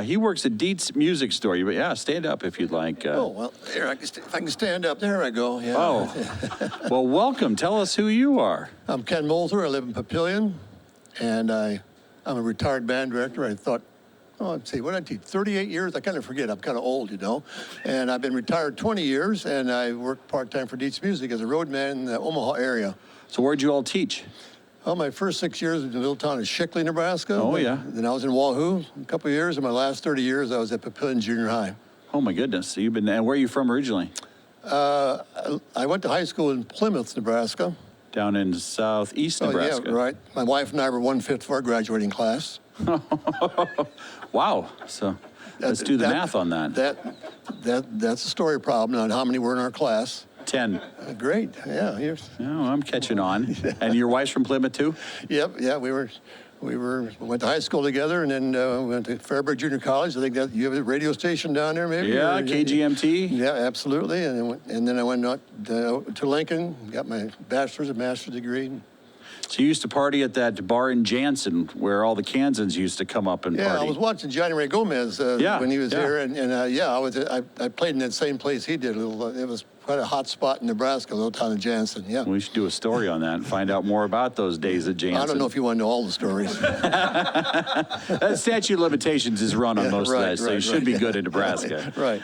He works at Dietz Music Store. But yeah, stand up if you'd like. Oh, well, here, if I can stand up, there I go. Yeah. Oh, well, welcome. Tell us who you are. I'm Ken Moulter. I live in Papillion, and I'm a retired band director. I thought, let's see, what did I teach? 38 years? I kind of forget. I'm kind of old, you know. And I've been retired 20 years, and I worked part-time for Dietz Music as a road man in the Omaha area. So where'd you all teach? Well, my first 6 years was in the little town of Shickley, Nebraska. Oh, yeah. Then I was in Wahoo a couple of years, and my last 30 years I was at Papillion Junior High. Oh, my goodness. So you've been, and where are you from originally? I went to high school in Plymouth, Nebraska. Down in southeast Oh, Nebraska. yeah, right. My wife and I were 1/5 of our graduating class. Wow. So let's do the math on that. That's a story problem on how many were in our class. 10. Great, yeah. Oh, I'm catching on. And your wife's from Plymouth too? Yep, yeah. We went to high school together, and then we went to Fairburg Junior College. I think that you have a radio station down there, maybe. Yeah, KGMT. Yeah, absolutely. And then I went out to Lincoln, got my bachelor's and master's degree. So you used to party at that bar in Jansen where all the Kansans used to come up and Yeah, party. I was watching Johnny Ray Gomez when he was here, and I played in that same place he did. It was quite a hot spot in Nebraska, a little town of Jansen. Yeah. We should do a story on that and find out more about those days at Jansen. I don't know if you want to know all the stories. That statute of limitations is run on most of that, so you should be good in Nebraska. Right.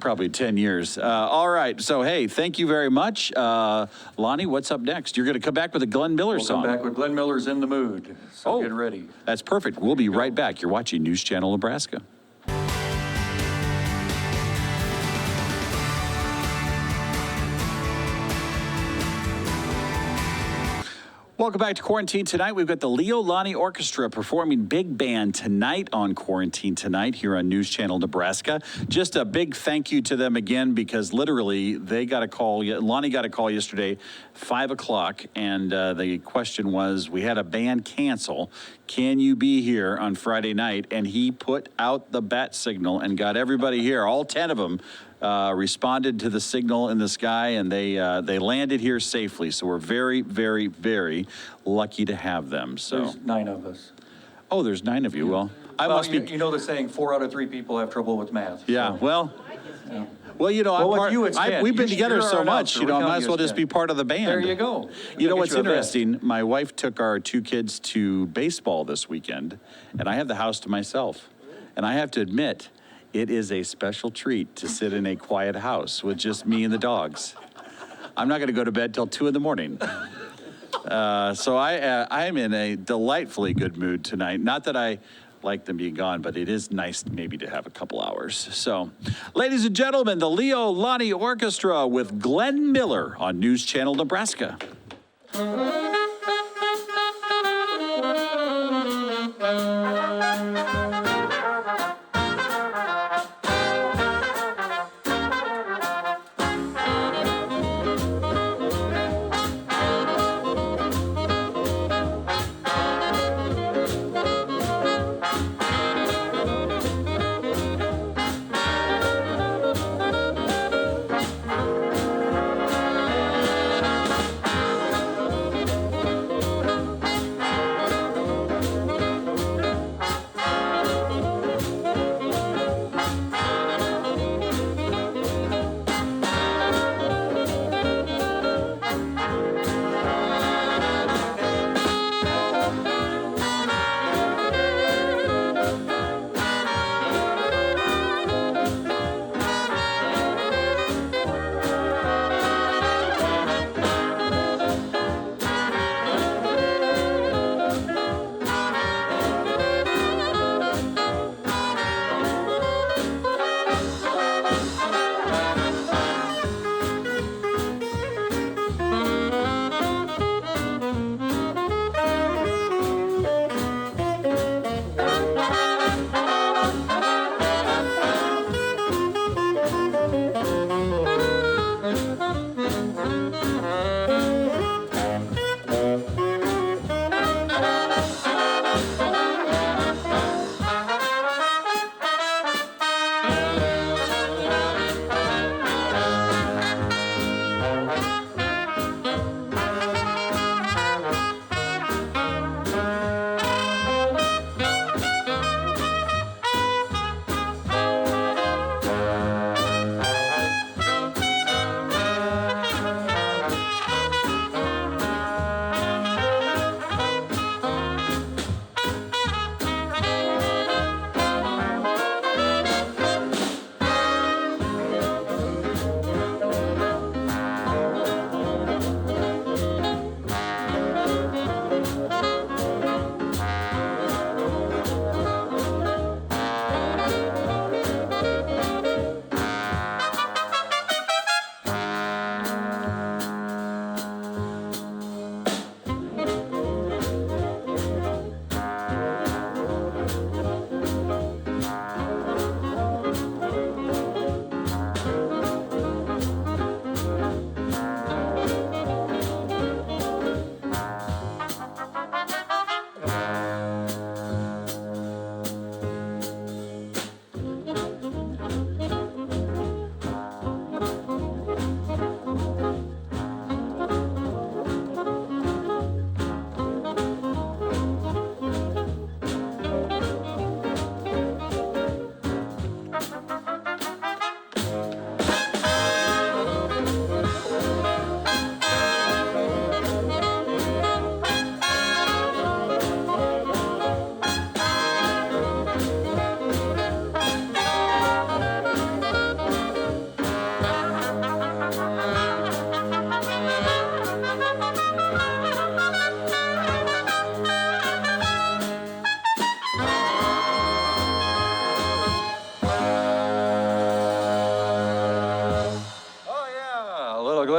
Probably 10 years. All right, so hey, thank you very much. Lonnie, what's up next? You're going to come back with a Glenn Miller We'll song. come back with Glenn Miller's In the Mood. So get ready. That's perfect. We'll be right back. You're watching News Channel Nebraska. Welcome back to Quarantine Tonight. We've got the Leo Lonnie Orchestra performing big band tonight on Quarantine Tonight here on News Channel Nebraska. Just a big thank you to them again, because literally they got a call. Lonnie got a call yesterday, 5 o'clock, and the question was, we had a band cancel. Can you be here on Friday night? And he put out the bat signal and got everybody here, all 10 of them. Responded to the signal in the sky, and they landed here safely. So we're very, very, very lucky to have them. So There's 9 of us. Oh, there's 9 of you. Well, I Well, must you, be. you know the saying, 4 out of 3 people have trouble with math. Yeah. So, Well. yeah. Well, you know, Well, with you, it's 10. we've been together You're so our much, announcer. you know, We I might count as well you as just 10. be part of the band. There you go. You know Get what's you a vest. interesting? My wife took our 2 kids to baseball this weekend, and I have the house to myself. And I have to admit, it is a special treat to sit in a quiet house with just me and the dogs. I'm not going to go to bed till 2 in the morning. So I am in a delightfully good mood tonight. Not that I like them being gone, but it is nice maybe to have a couple hours. So, ladies and gentlemen, the Leo Lonnie Orchestra with Glenn Miller on News Channel Nebraska.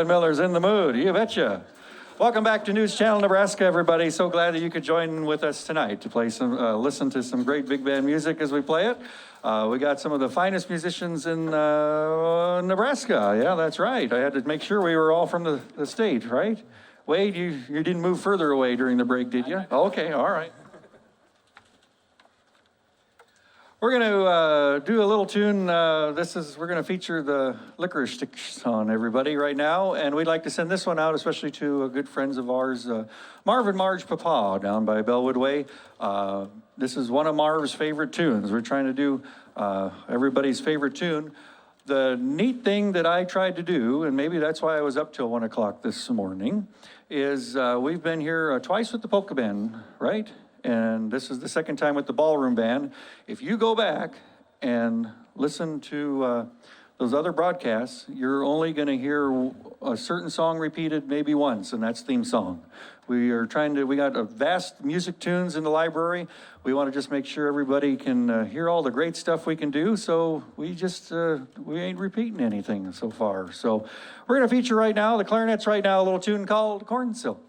Glenn Miller's in the mood. You betcha. Welcome back to News Channel Nebraska, everybody. So glad that you could join with us tonight to play some, listen to some great big band music as we play it. We got some of the finest musicians in Nebraska. Yeah, that's right. I had to make sure we were all from the state, right? Wade, you didn't move further away during the break, did you? Okay, all right. We're going to do a little tune. We're going to feature the Licorice Sticks on everybody right now. And we'd like to send this one out, especially to good friends of ours, Marv and Marge Papa down by Bellwood Way. This is one of Marv's favorite tunes. We're trying to do everybody's favorite tune. The neat thing that I tried to do, and maybe that's why I was up till 1 o'clock this morning, is we've been here twice with the polka band, right? And this is the second time with the ballroom band. If you go back and listen to those other broadcasts, you're only going to hear a certain song repeated maybe once, and that's theme song. We got a vast music tunes in the library. We want to just make sure everybody can hear all the great stuff we can do, so we ain't repeating anything so far. So we're going to feature right now, the clarinets right now, a little tune called Corn Silk.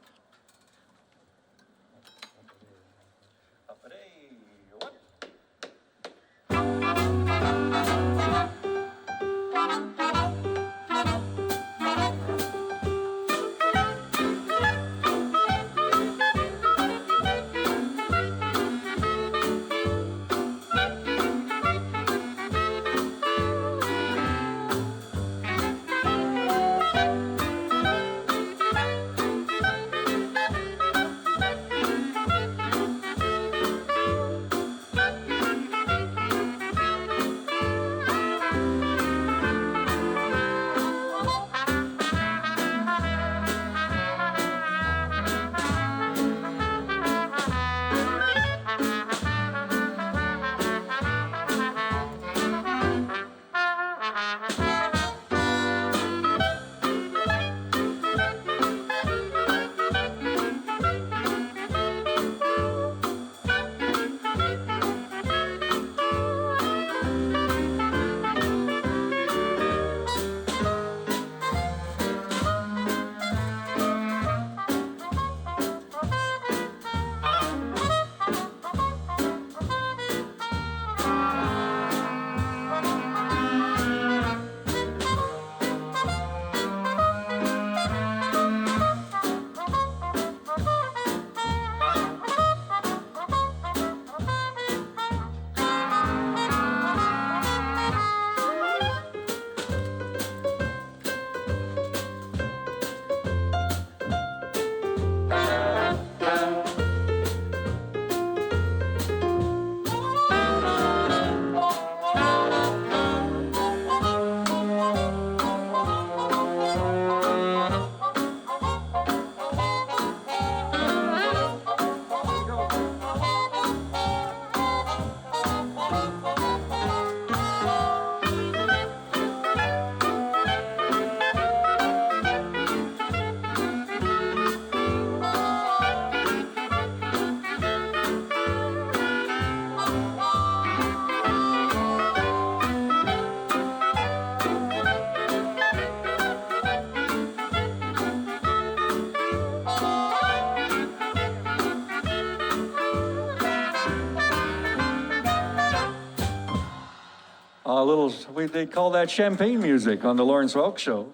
They call that champagne music on the Lawrence Welk Show.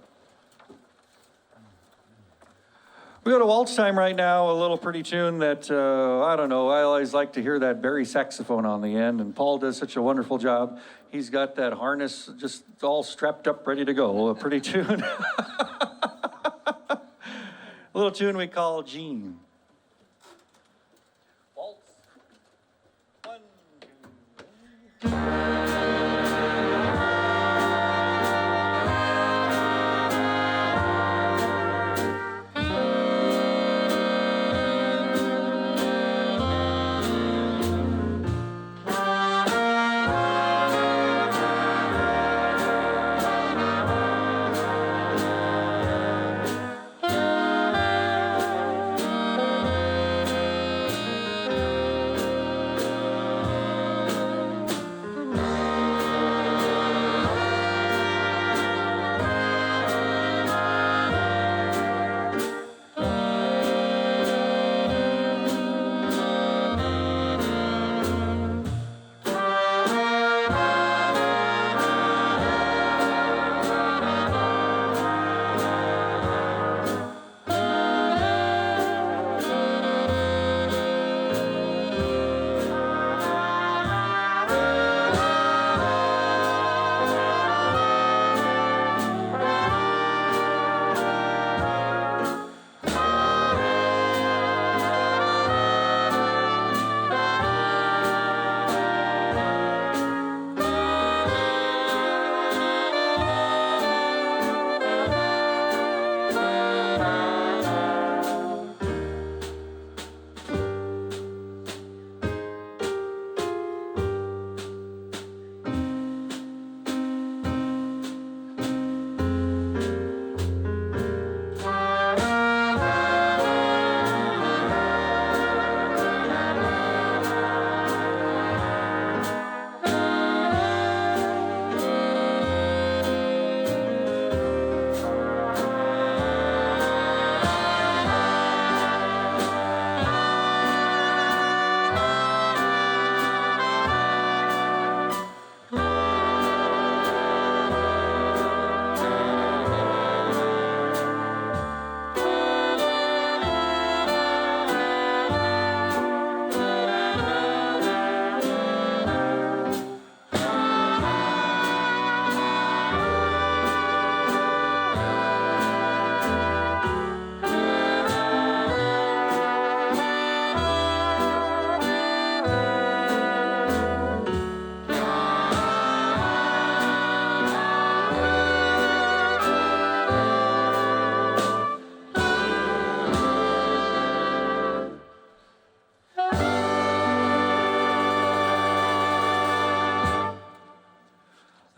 We go to waltz time right now, a little pretty tune that, I don't know, I always like to hear that Barry saxophone on the end, and Paul does such a wonderful job. He's got that harness just all strapped up, ready to go. A pretty tune. A little tune we call Gene. Waltz. 1, 2, 3.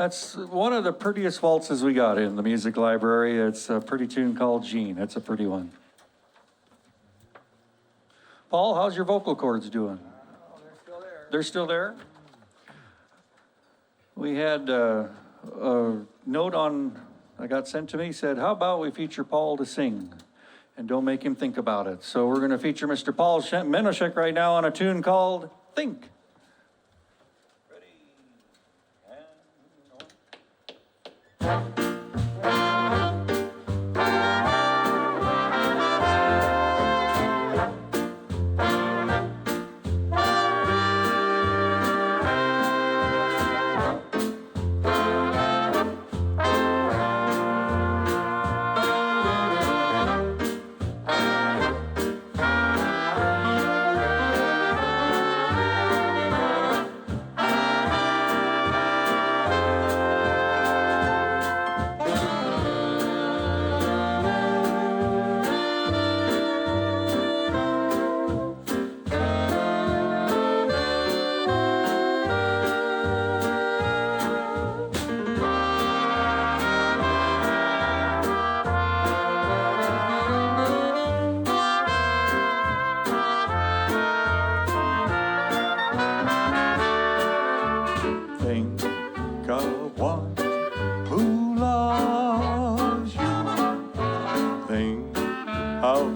That's one of the prettiest waltzes we got in the music library. It's a pretty tune called Jean. It's a pretty one. Paul, how's your vocal cords doing? They're still there. They're still there? We had a note I got sent to me, said, how about we feature Paul to sing? And don't make him think about it. So we're going to feature Mr. Paul Menoshek right now on a tune called Think.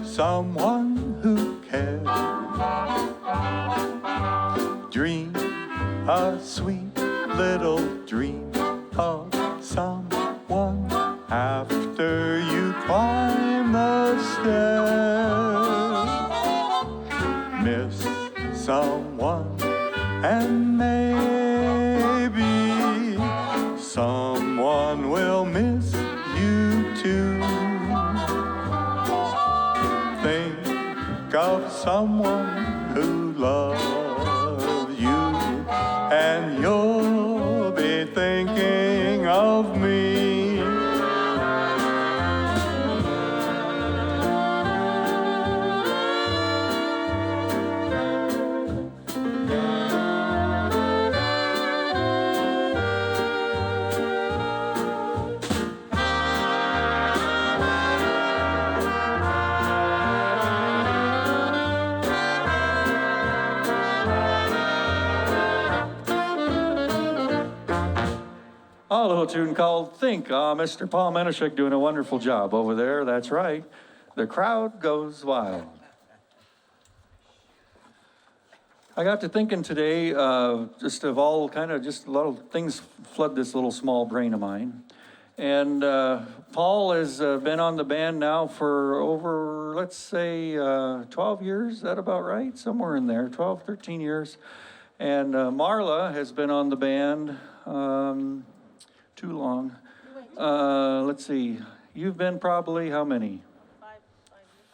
Someone who cares. Dream a sweet little dream of someone after you climb the stairs. Miss someone and maybe someone will miss you too. Think of someone who loves you, and you'll be thinking of me. A little tune called Think. Mr. Paul Menoshek doing a wonderful job over there. That's right. The crowd goes wild. I got to thinking today, just of all kind of just a lot of things flood this little small brain of mine. And Paul has been on the band now for over, let's say, 12 years. Is that about right? Somewhere in there, 12, 13 years. And Marla has been on the band too long. Let's see. You've been probably how many?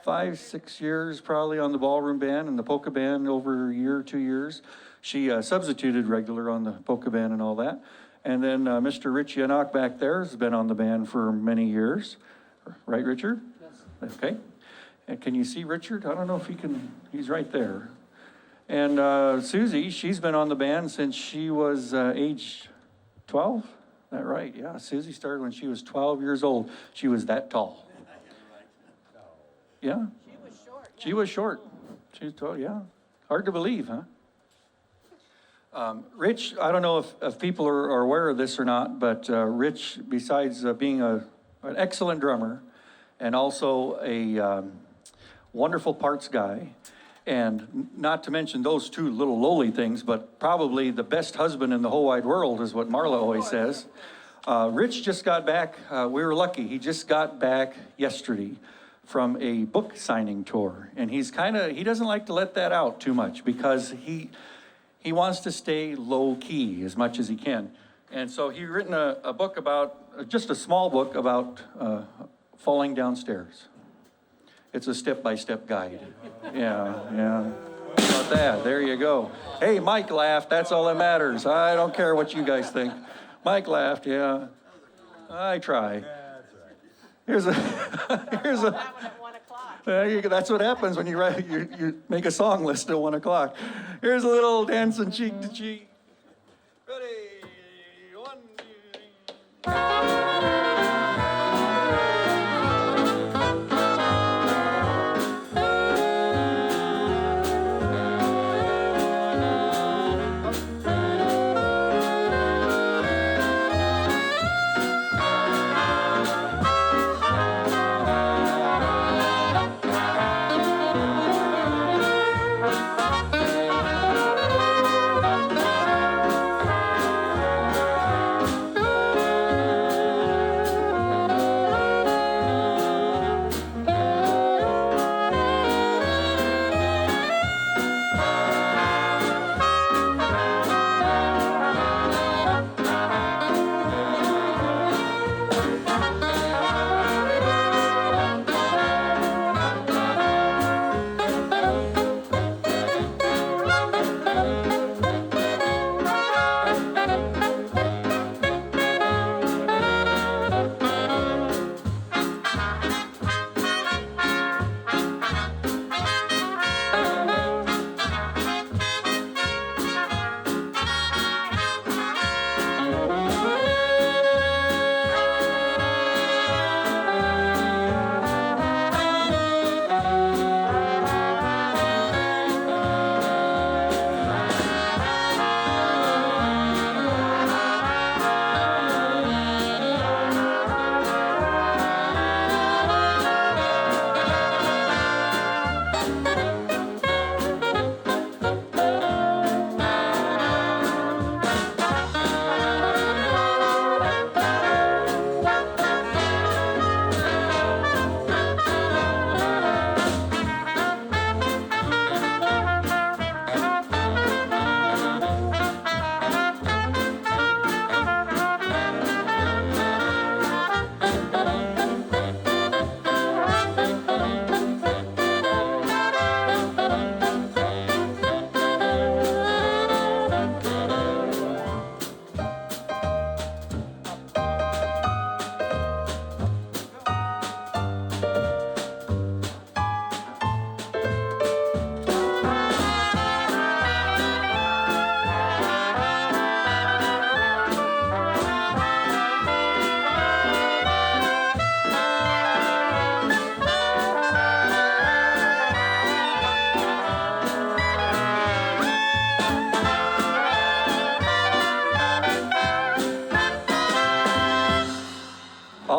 5, 6 years probably on the ballroom band and the polka band over a year, 2 years. She substituted regular on the polka band and all that. And then Mr. Rich Yannock back there has been on the band for many years. Right, Richard? Yes. Okay. And can you see Richard? I don't know if he can. He's right there. And Susie, she's been on the band since she was age 12. Is that right? Yeah, Susie started when she was 12 years old. She was that tall. Yeah? She was short. Yeah. She was short. She was tall, yeah. Hard to believe, huh? Rich, I don't know if people are aware of this or not, but Rich, besides being an excellent drummer and also a wonderful parts guy, and not to mention those two little lowly things, but probably the best husband in the whole wide world is what Marla always says. Rich just got back. We were lucky. He just got back yesterday from a book signing tour. And he doesn't like to let that out too much because he wants to stay low key as much as he can. And so he written a book about, just a small book about falling downstairs. It's a step-by-step guide. Yeah. How about that? There you go. Hey, Mike laughed. That's all that matters. I don't care what you guys think. Mike laughed, yeah. I try. Here's a. There you go. That's what happens when you make a song list at 1 o'clock. Here's a little dancing cheek to cheek. Ready? 1, 2, 3.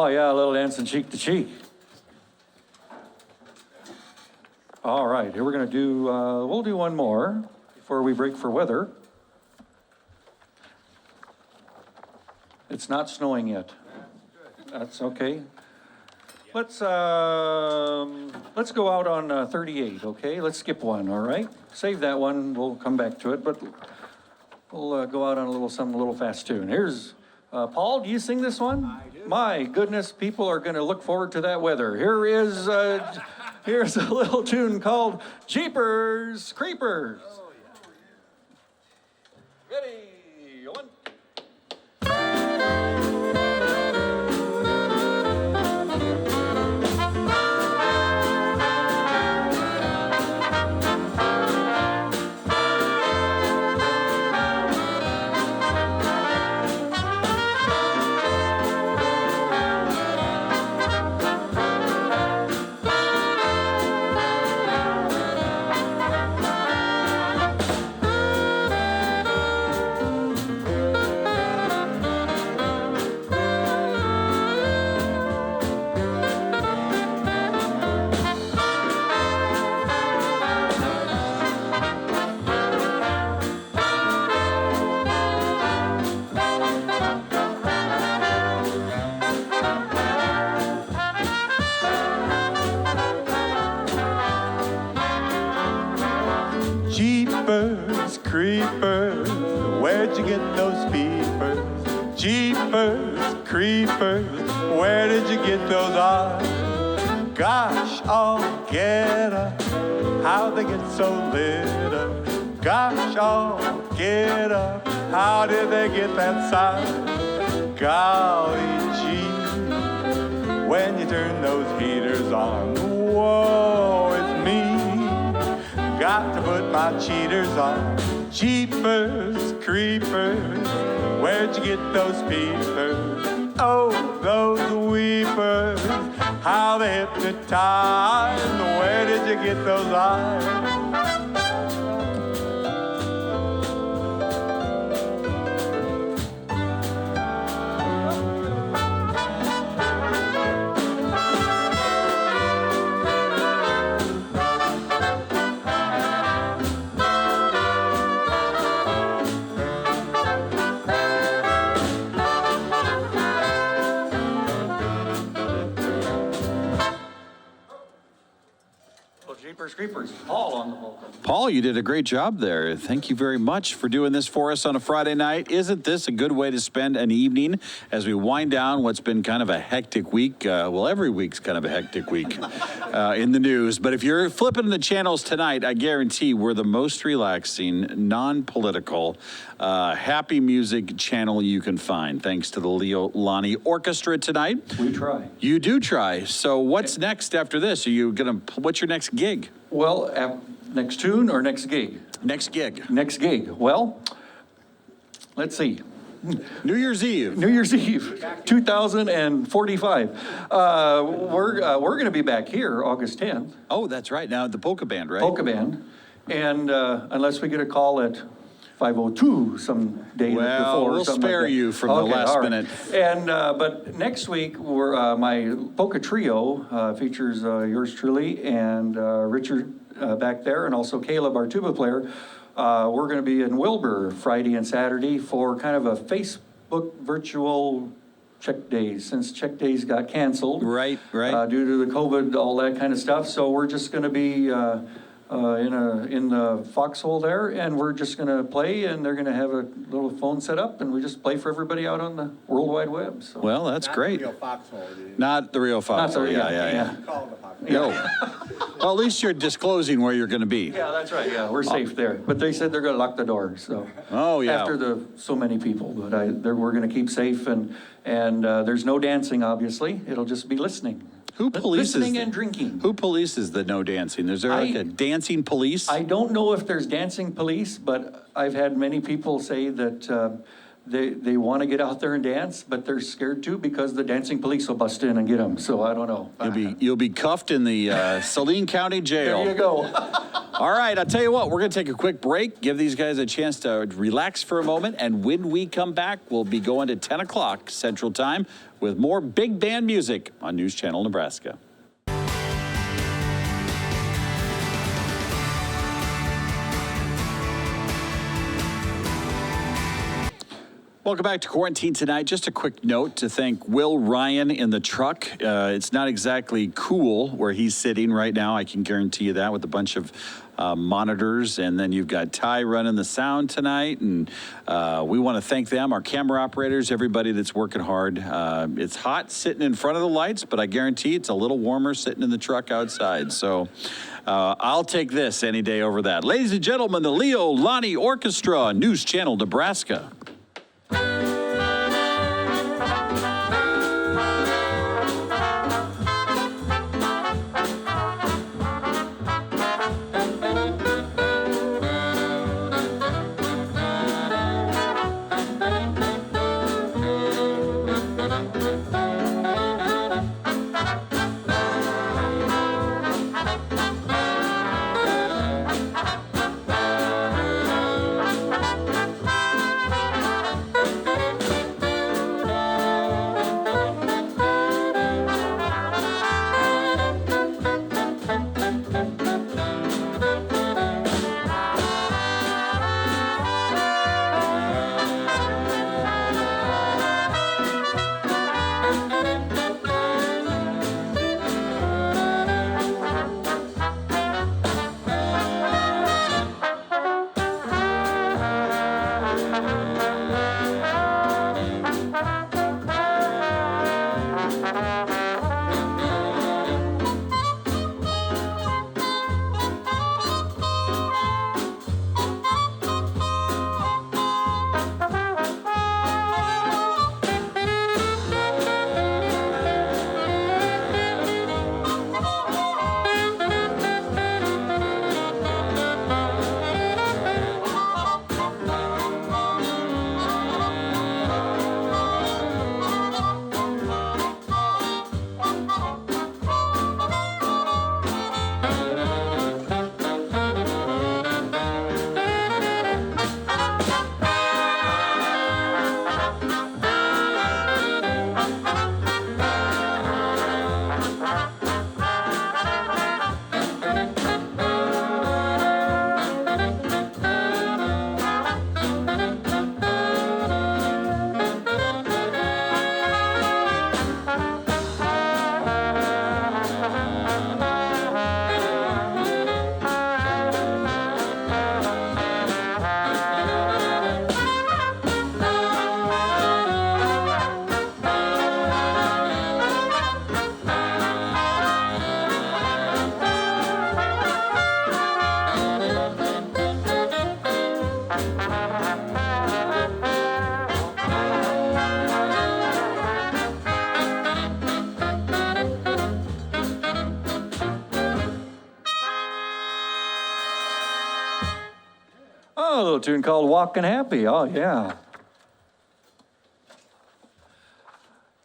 Oh, yeah, a little dancing cheek to cheek. All right, here we're going to do, we'll do one more before we break for weather. It's not snowing yet. That's okay. Let's go out on 38, okay? Let's skip one, all right? Save that one, we'll come back to it, but we'll go out on a little something a little fast tune. Here's, Paul, do you sing this one? I do. My goodness, people are gonna look forward to that weather. Here is, here's a little tune called Jeepers Creepers. Oh, yeah. Ready, one. Jeepers creepers, where'd you get those peepers? Jeepers creepers, where did you get those eyes? Gosh, oh, get up, how they get so lit up? Gosh, oh, get up, how did they get that size? Golly gee, when you turn those heaters on, whoa, it's me. Got to put my cheaters on. Jeepers, creepers, where'd you get those peepers? Oh, those weepers, how they hypnotize. Where did you get those eyes? Jeepers Creepers, Paul on the vocal. Paul, you did a great job there. Thank you very much for doing this for us on a Friday night. Isn't this a good way to spend an evening as we wind down what's been kind of a hectic week? Well, every week's kind of a hectic week in the news. But if you're flipping the channels tonight, I guarantee we're the most relaxing, non-political, happy music channel you can find. Thanks to the Lonnie Orchestra tonight. We try. You do try. So what's next after this? Are you gonna? What's your next gig? Well, next tune or next gig? Next gig. Next gig. Well, let's see. New Year's Eve. New Year's Eve, 2045. We're going to be back here August 10th. Oh, that's right. Now the polka band, right? Polka band, and unless we get a call at 5:02 some day before. We'll spare you from the last minute. And but next week, my polka trio features yours truly and Richard back there, and also Caleb, our tuba player. We're going to be in Wilbur Friday and Saturday for kind of a Facebook virtual check days, since check days got canceled. Right. Due to the COVID, all that kind of stuff. So we're just going to be in the foxhole there, and we're just going to play, and they're going to have a little phone set up, and we just play for everybody out on the World Wide Web. So. Well, that's great. Not the real foxhole, dude. Not the real foxhole. Yeah. Call it a foxhole. No. Well, at least you're disclosing where you're going to be. Yeah, that's right. Yeah, we're safe there. But they said they're going to lock the doors. So. Oh yeah. After so many people, but we're going to keep safe, and there's no dancing. Obviously, it'll just be listening. Who polices? Listening and drinking. Who polices the no dancing? Is there like a dancing police? I don't know if there's dancing police, but I've had many people say that they want to get out there and dance, but they're scared too because the dancing police will bust in and get them. So I don't know. You'll be cuffed in the Saline County Jail. There you go. All right, I'll tell you what, we're going to take a quick break, give these guys a chance to relax for a moment, and when we come back, we'll be going to 10 o'clock Central Time with more big band music on News Channel Nebraska. Welcome back to Quarantine Tonight. Just a quick note to thank Will Ryan in the truck. It's not exactly cool where he's sitting right now. I can guarantee you that, with a bunch of monitors. And then you've got Ty running the sound tonight. And we want to thank them, our camera operators, everybody that's working hard. It's hot sitting in front of the lights, but I guarantee it's a little warmer sitting in the truck outside. So I'll take this any day over that. Ladies and gentlemen, the Leo Lonnie Orchestra, News Channel Nebraska. Oh, a little tune called Walkin' Happy. Oh, yeah.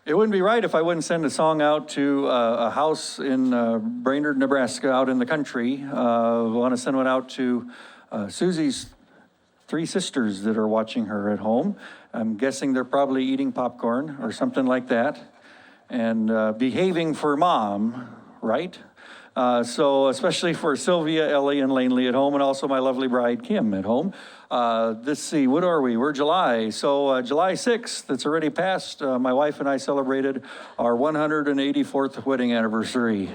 It wouldn't be right if I wouldn't send a song out to a house in Brainerd, Nebraska, out in the country. I want to send one out to Susie's 3 sisters that are watching her at home. I'm guessing they're probably eating popcorn or something like that and behaving for mom, right? So especially for Sylvia, Ellie, and Lanely at home, and also my lovely bride, Kim, at home. Let's see, what are we? We're July. So July 6th, that's already passed. My wife and I celebrated our 184th wedding anniversary.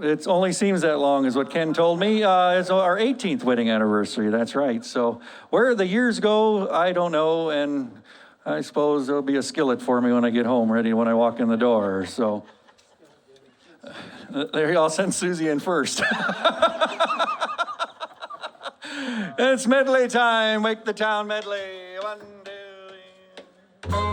It only seems that long is what Ken told me. It's our 18th wedding anniversary, that's right. So where the years go, I don't know, and I suppose there'll be a skillet for me when I get home, ready when I walk in the door, so. There you all send Susie in first. It's medley time. Wake the town medley. 1, 2, 3.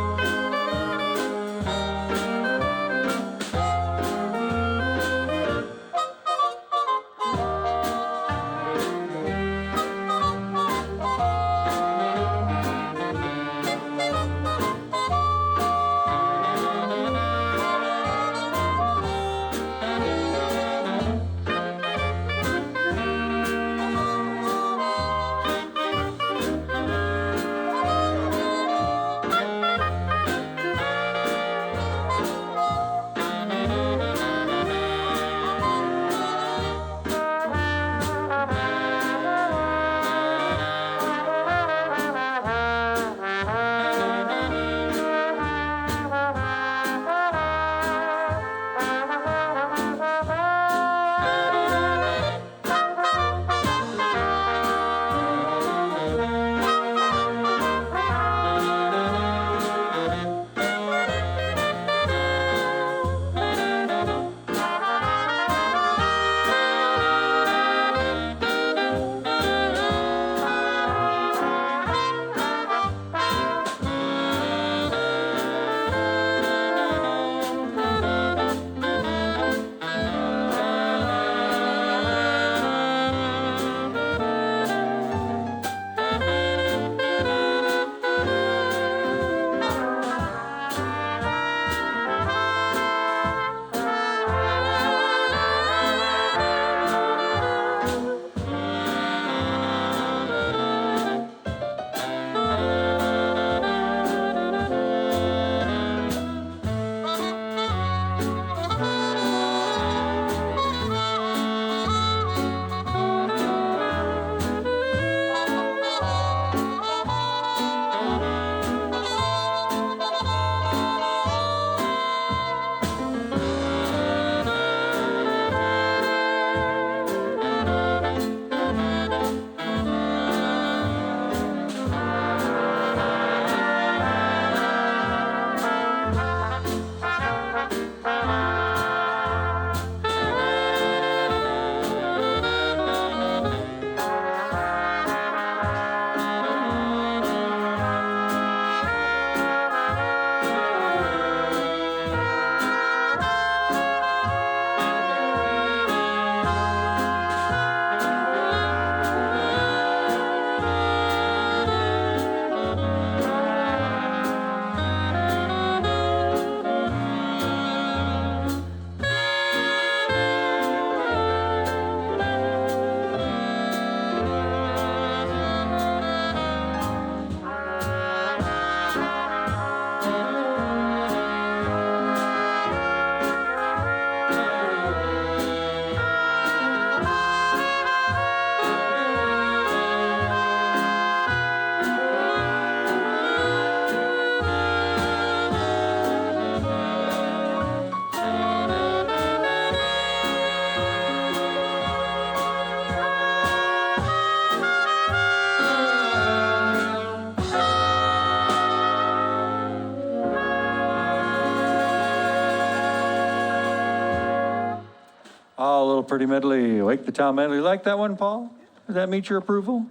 little pretty medley, Wake the Town medley. You like that one, Paul? Does that meet your approval?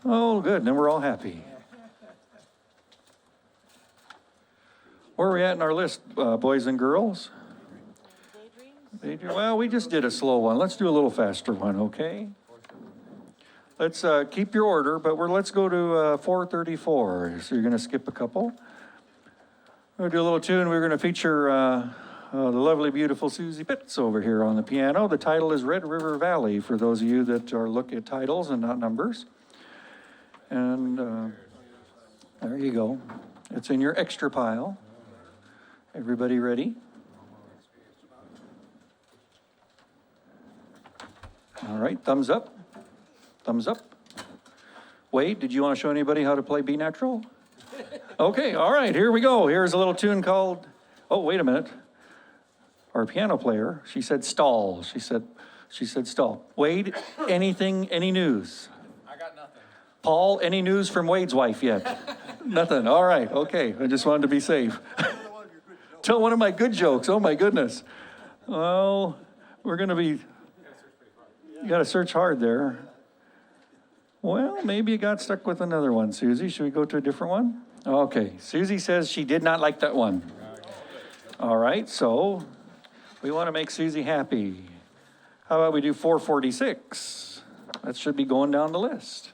Oh, good. Then we're all happy. Where are we at in our list, boys and girls? Well, we just did a slow one. Let's do a little faster one, okay? Let's keep your order, but let's go to 434. So you're going to skip a couple. We're going to do a little tune. We're going to feature the lovely, beautiful Susie Pitts over here on the piano. The title is Red River Valley, for those of you that are looking at titles and not numbers. And there you go. It's in your extra pile. Everybody ready? All right, thumbs up. Thumbs up. Wade, did you want to show anybody how to play B natural? Okay, all right, here we go. Here's a little tune called, oh, wait a minute. Our piano player, she said stall. She said stall. Wade, anything, any news? I got nothing. Paul, any news from Wade's wife yet? Nothing, all right, okay. I just wanted to be safe. Tell one of my good jokes, oh my goodness. Well, we're gonna be, you gotta search hard there. Well, maybe you got stuck with another one, Susie. Should we go to a different one? Okay, Susie says she did not like that one. All right, so we want to make Susie happy. How about we do 446? That should be going down the list.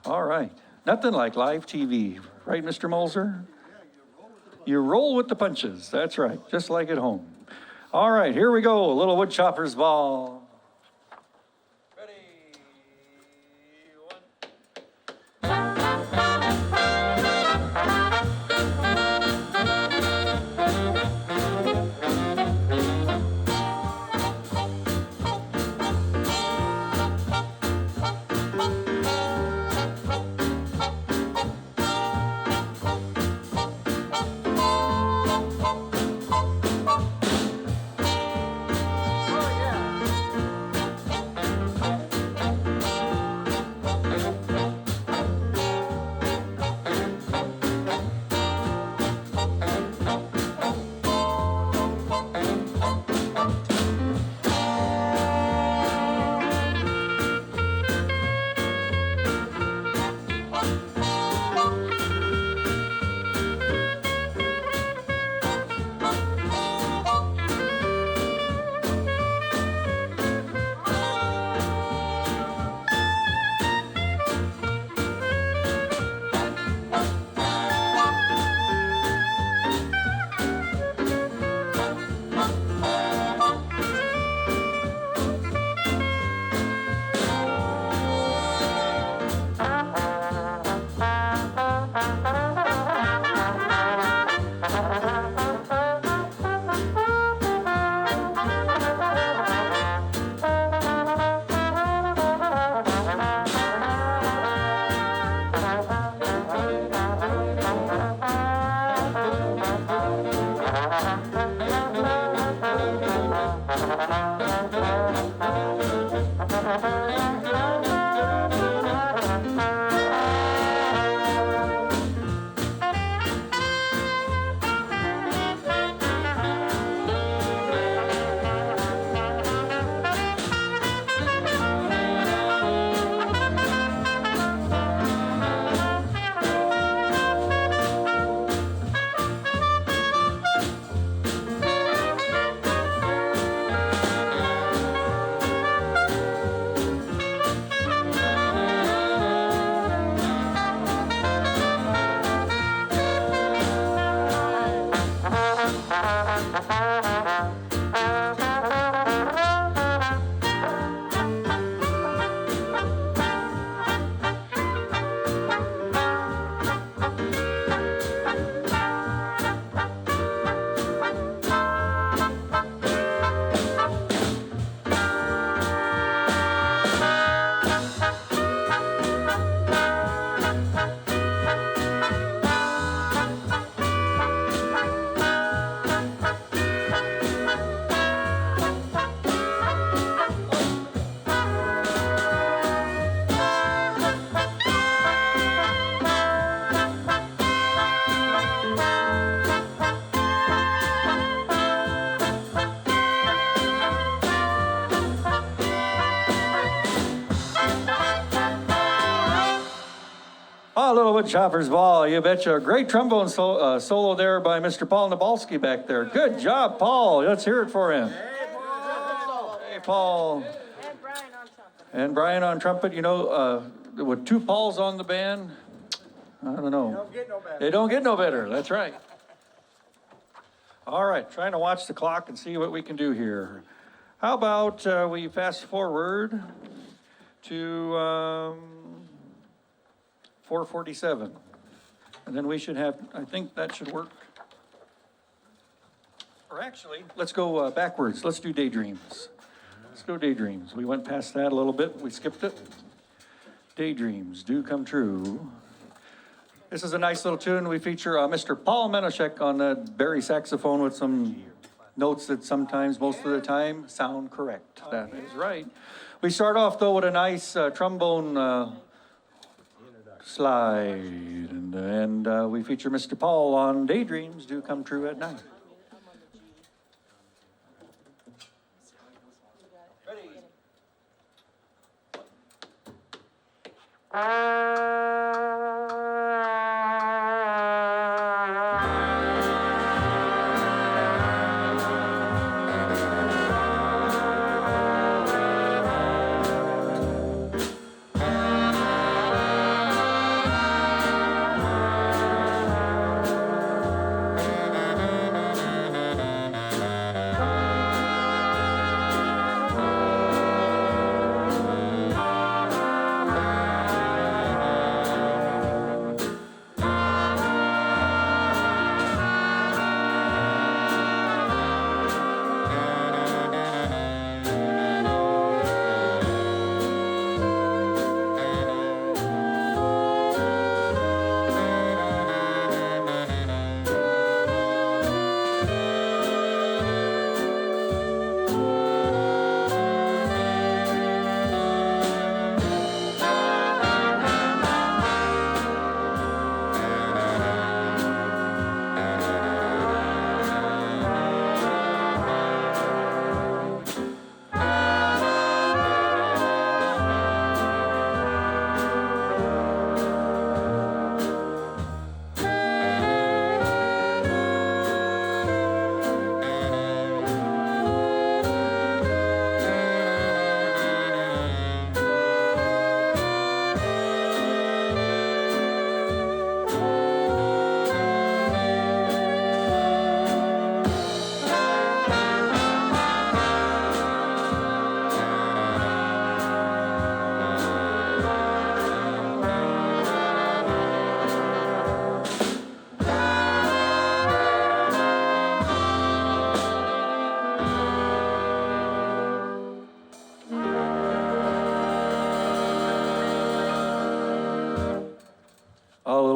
All right, nothing like live TV, right, Mr. Molzer? You roll with the punches, that's right, just like at home. All right, here we go, a little woodchopper's ball. Woodchopper's Ball. You betcha. Great trombone solo there by Mr. Paul Nabalski back there. Good job, Paul. Let's hear it for him. Hey, Paul. And Brian on trumpet. You know, with two Pauls on the band, I don't know. They don't get no better. That's right. All right, trying to watch the clock and see what we can do here. How about we fast forward to 4:47, and then we should have, I think that should work. Or actually, let's go backwards. Let's do Daydreams. Let's go Daydreams. We went past that a little bit. We skipped it. Daydreams do come true. This is a nice little tune. We feature Mr. Paul Menashek on the bari saxophone with some notes that sometimes, most of the time, sound correct. That is right. We start off, though, with a nice trombone slide. And we feature Mr. Paul on Daydreams Do Come True at Night.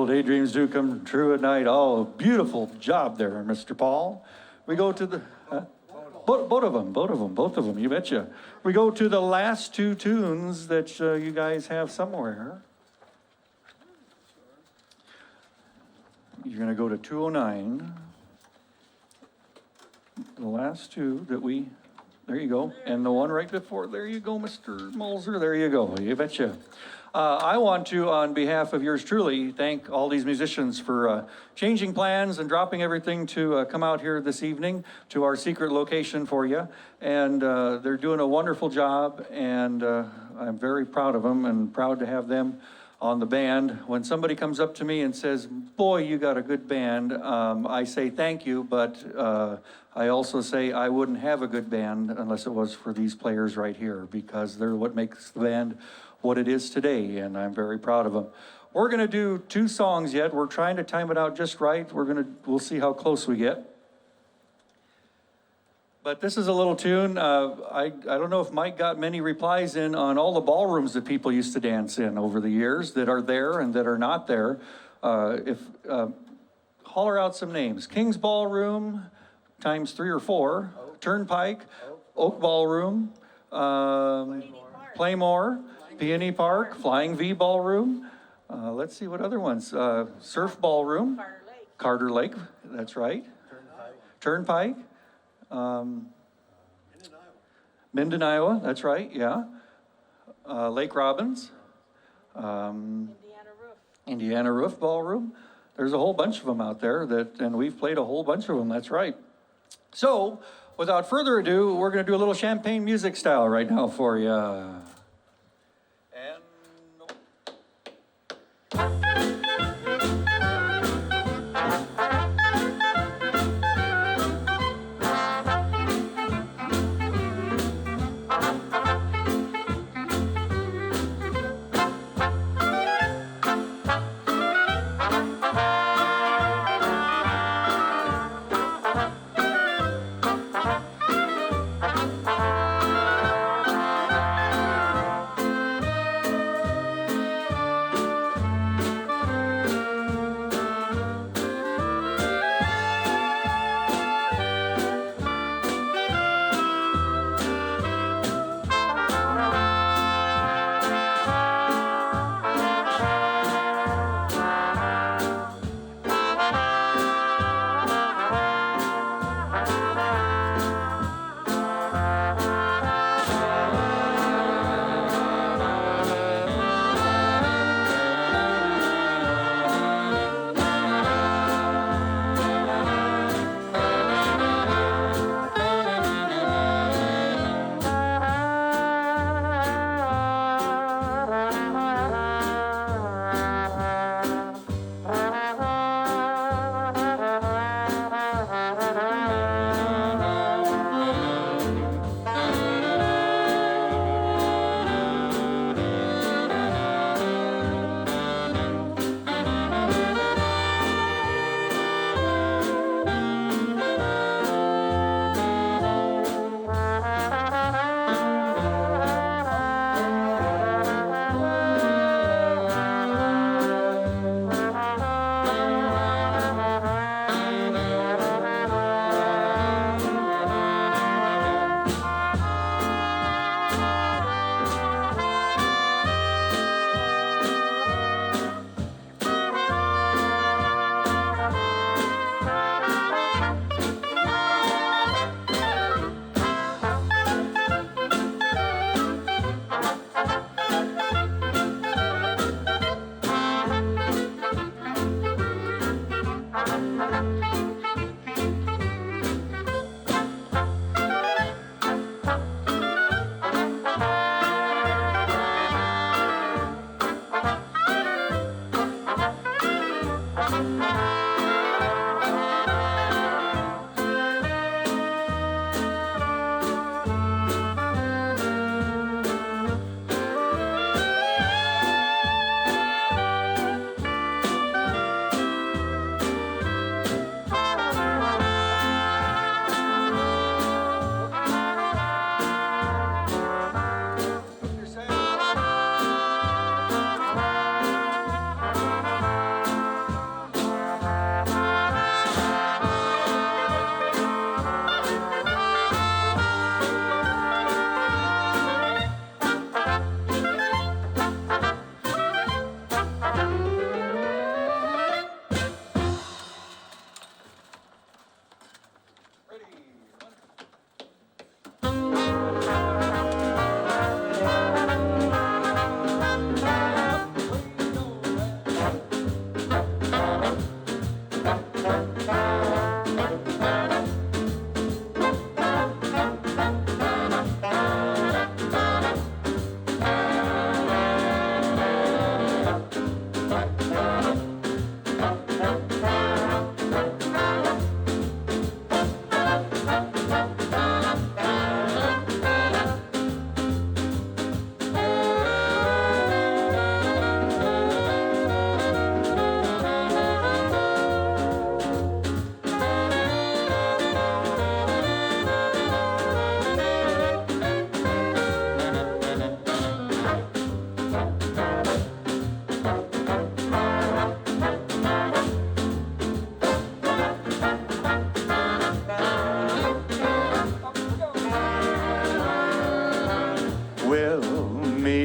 Daydreams do come true at night. Oh, beautiful job there, Mr. Paul. We go to the, both of them, you betcha. We go to the last two tunes that you guys have somewhere. You're gonna go to 209. The last two that there you go. And the one right before, there you go, Mr. Mulzer, there you go, you betcha. I want to, on behalf of yours truly, thank all these musicians for changing plans and dropping everything to come out here this evening to our secret location for you. And they're doing a wonderful job, and I'm very proud of them and proud to have them on the band. When somebody comes up to me and says, boy, you got a good band, I say thank you, but I also say I wouldn't have a good band unless it was for these players right here, because they're what makes the band what it is today, and I'm very proud of them. We're gonna do 2 songs yet. We're trying to time it out just right. We'll see how close we get. But this is a little tune. I don't know if Mike got many replies in on all the ballrooms that people used to dance in over the years that are there and that are not there. Holler out some names. King's Ballroom, times 3 or 4. Turnpike, Oak Ballroom, Playmore, Peony Park, Flying V Ballroom. Let's see what other ones. Surf Ballroom, Carter Lake, that's right. Turnpike. Minden, Iowa, that's right, yeah. Lake Robbins. Indiana Roof Ballroom. There's a whole bunch of them out there and we've played a whole bunch of them, that's right. So, without further ado, we're gonna do a little champagne music style right now for you.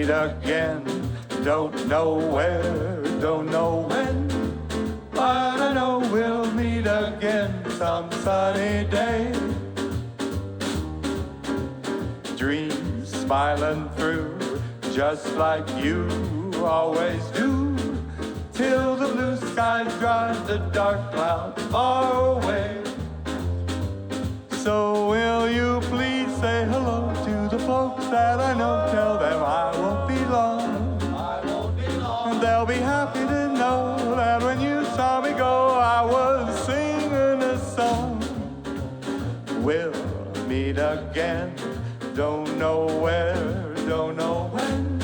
again. Don't know where, don't know when, but I know we'll meet again some sunny day. Dreams smiling through, just like you always do. till the blue skies drive the dark clouds far away. So will you please say hello to the folks that I know? Tell them I won't be long. I won't be long. And they'll be happy to know that when you saw me go, I was singing a song. We'll meet again. Don't know where, don't know when,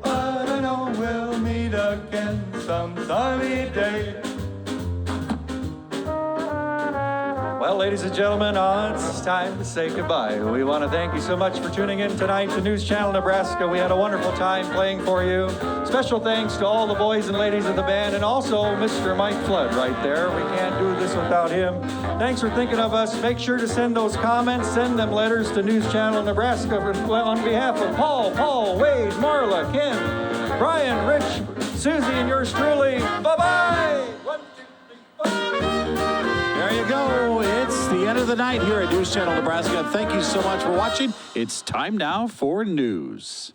but I know we'll meet again some sunny day. Well, ladies and gentlemen, it's time to say goodbye. We want to thank you so much for tuning in tonight to News Channel Nebraska. We had a wonderful time playing for you. Special thanks to all the boys and ladies of the band, and also Mr. Mike Flood right there. We can't do this without him. Thanks for thinking of us. Make sure to send those comments, send them letters to News Channel Nebraska on behalf of Paul, Wade, Marla, Ken, Brian, Rich, Susie, and yours truly. Bye-bye! 1, 2, 3, 4. There you go. It's the end of the night here at News Channel Nebraska. Thank you so much for watching. It's time now for news.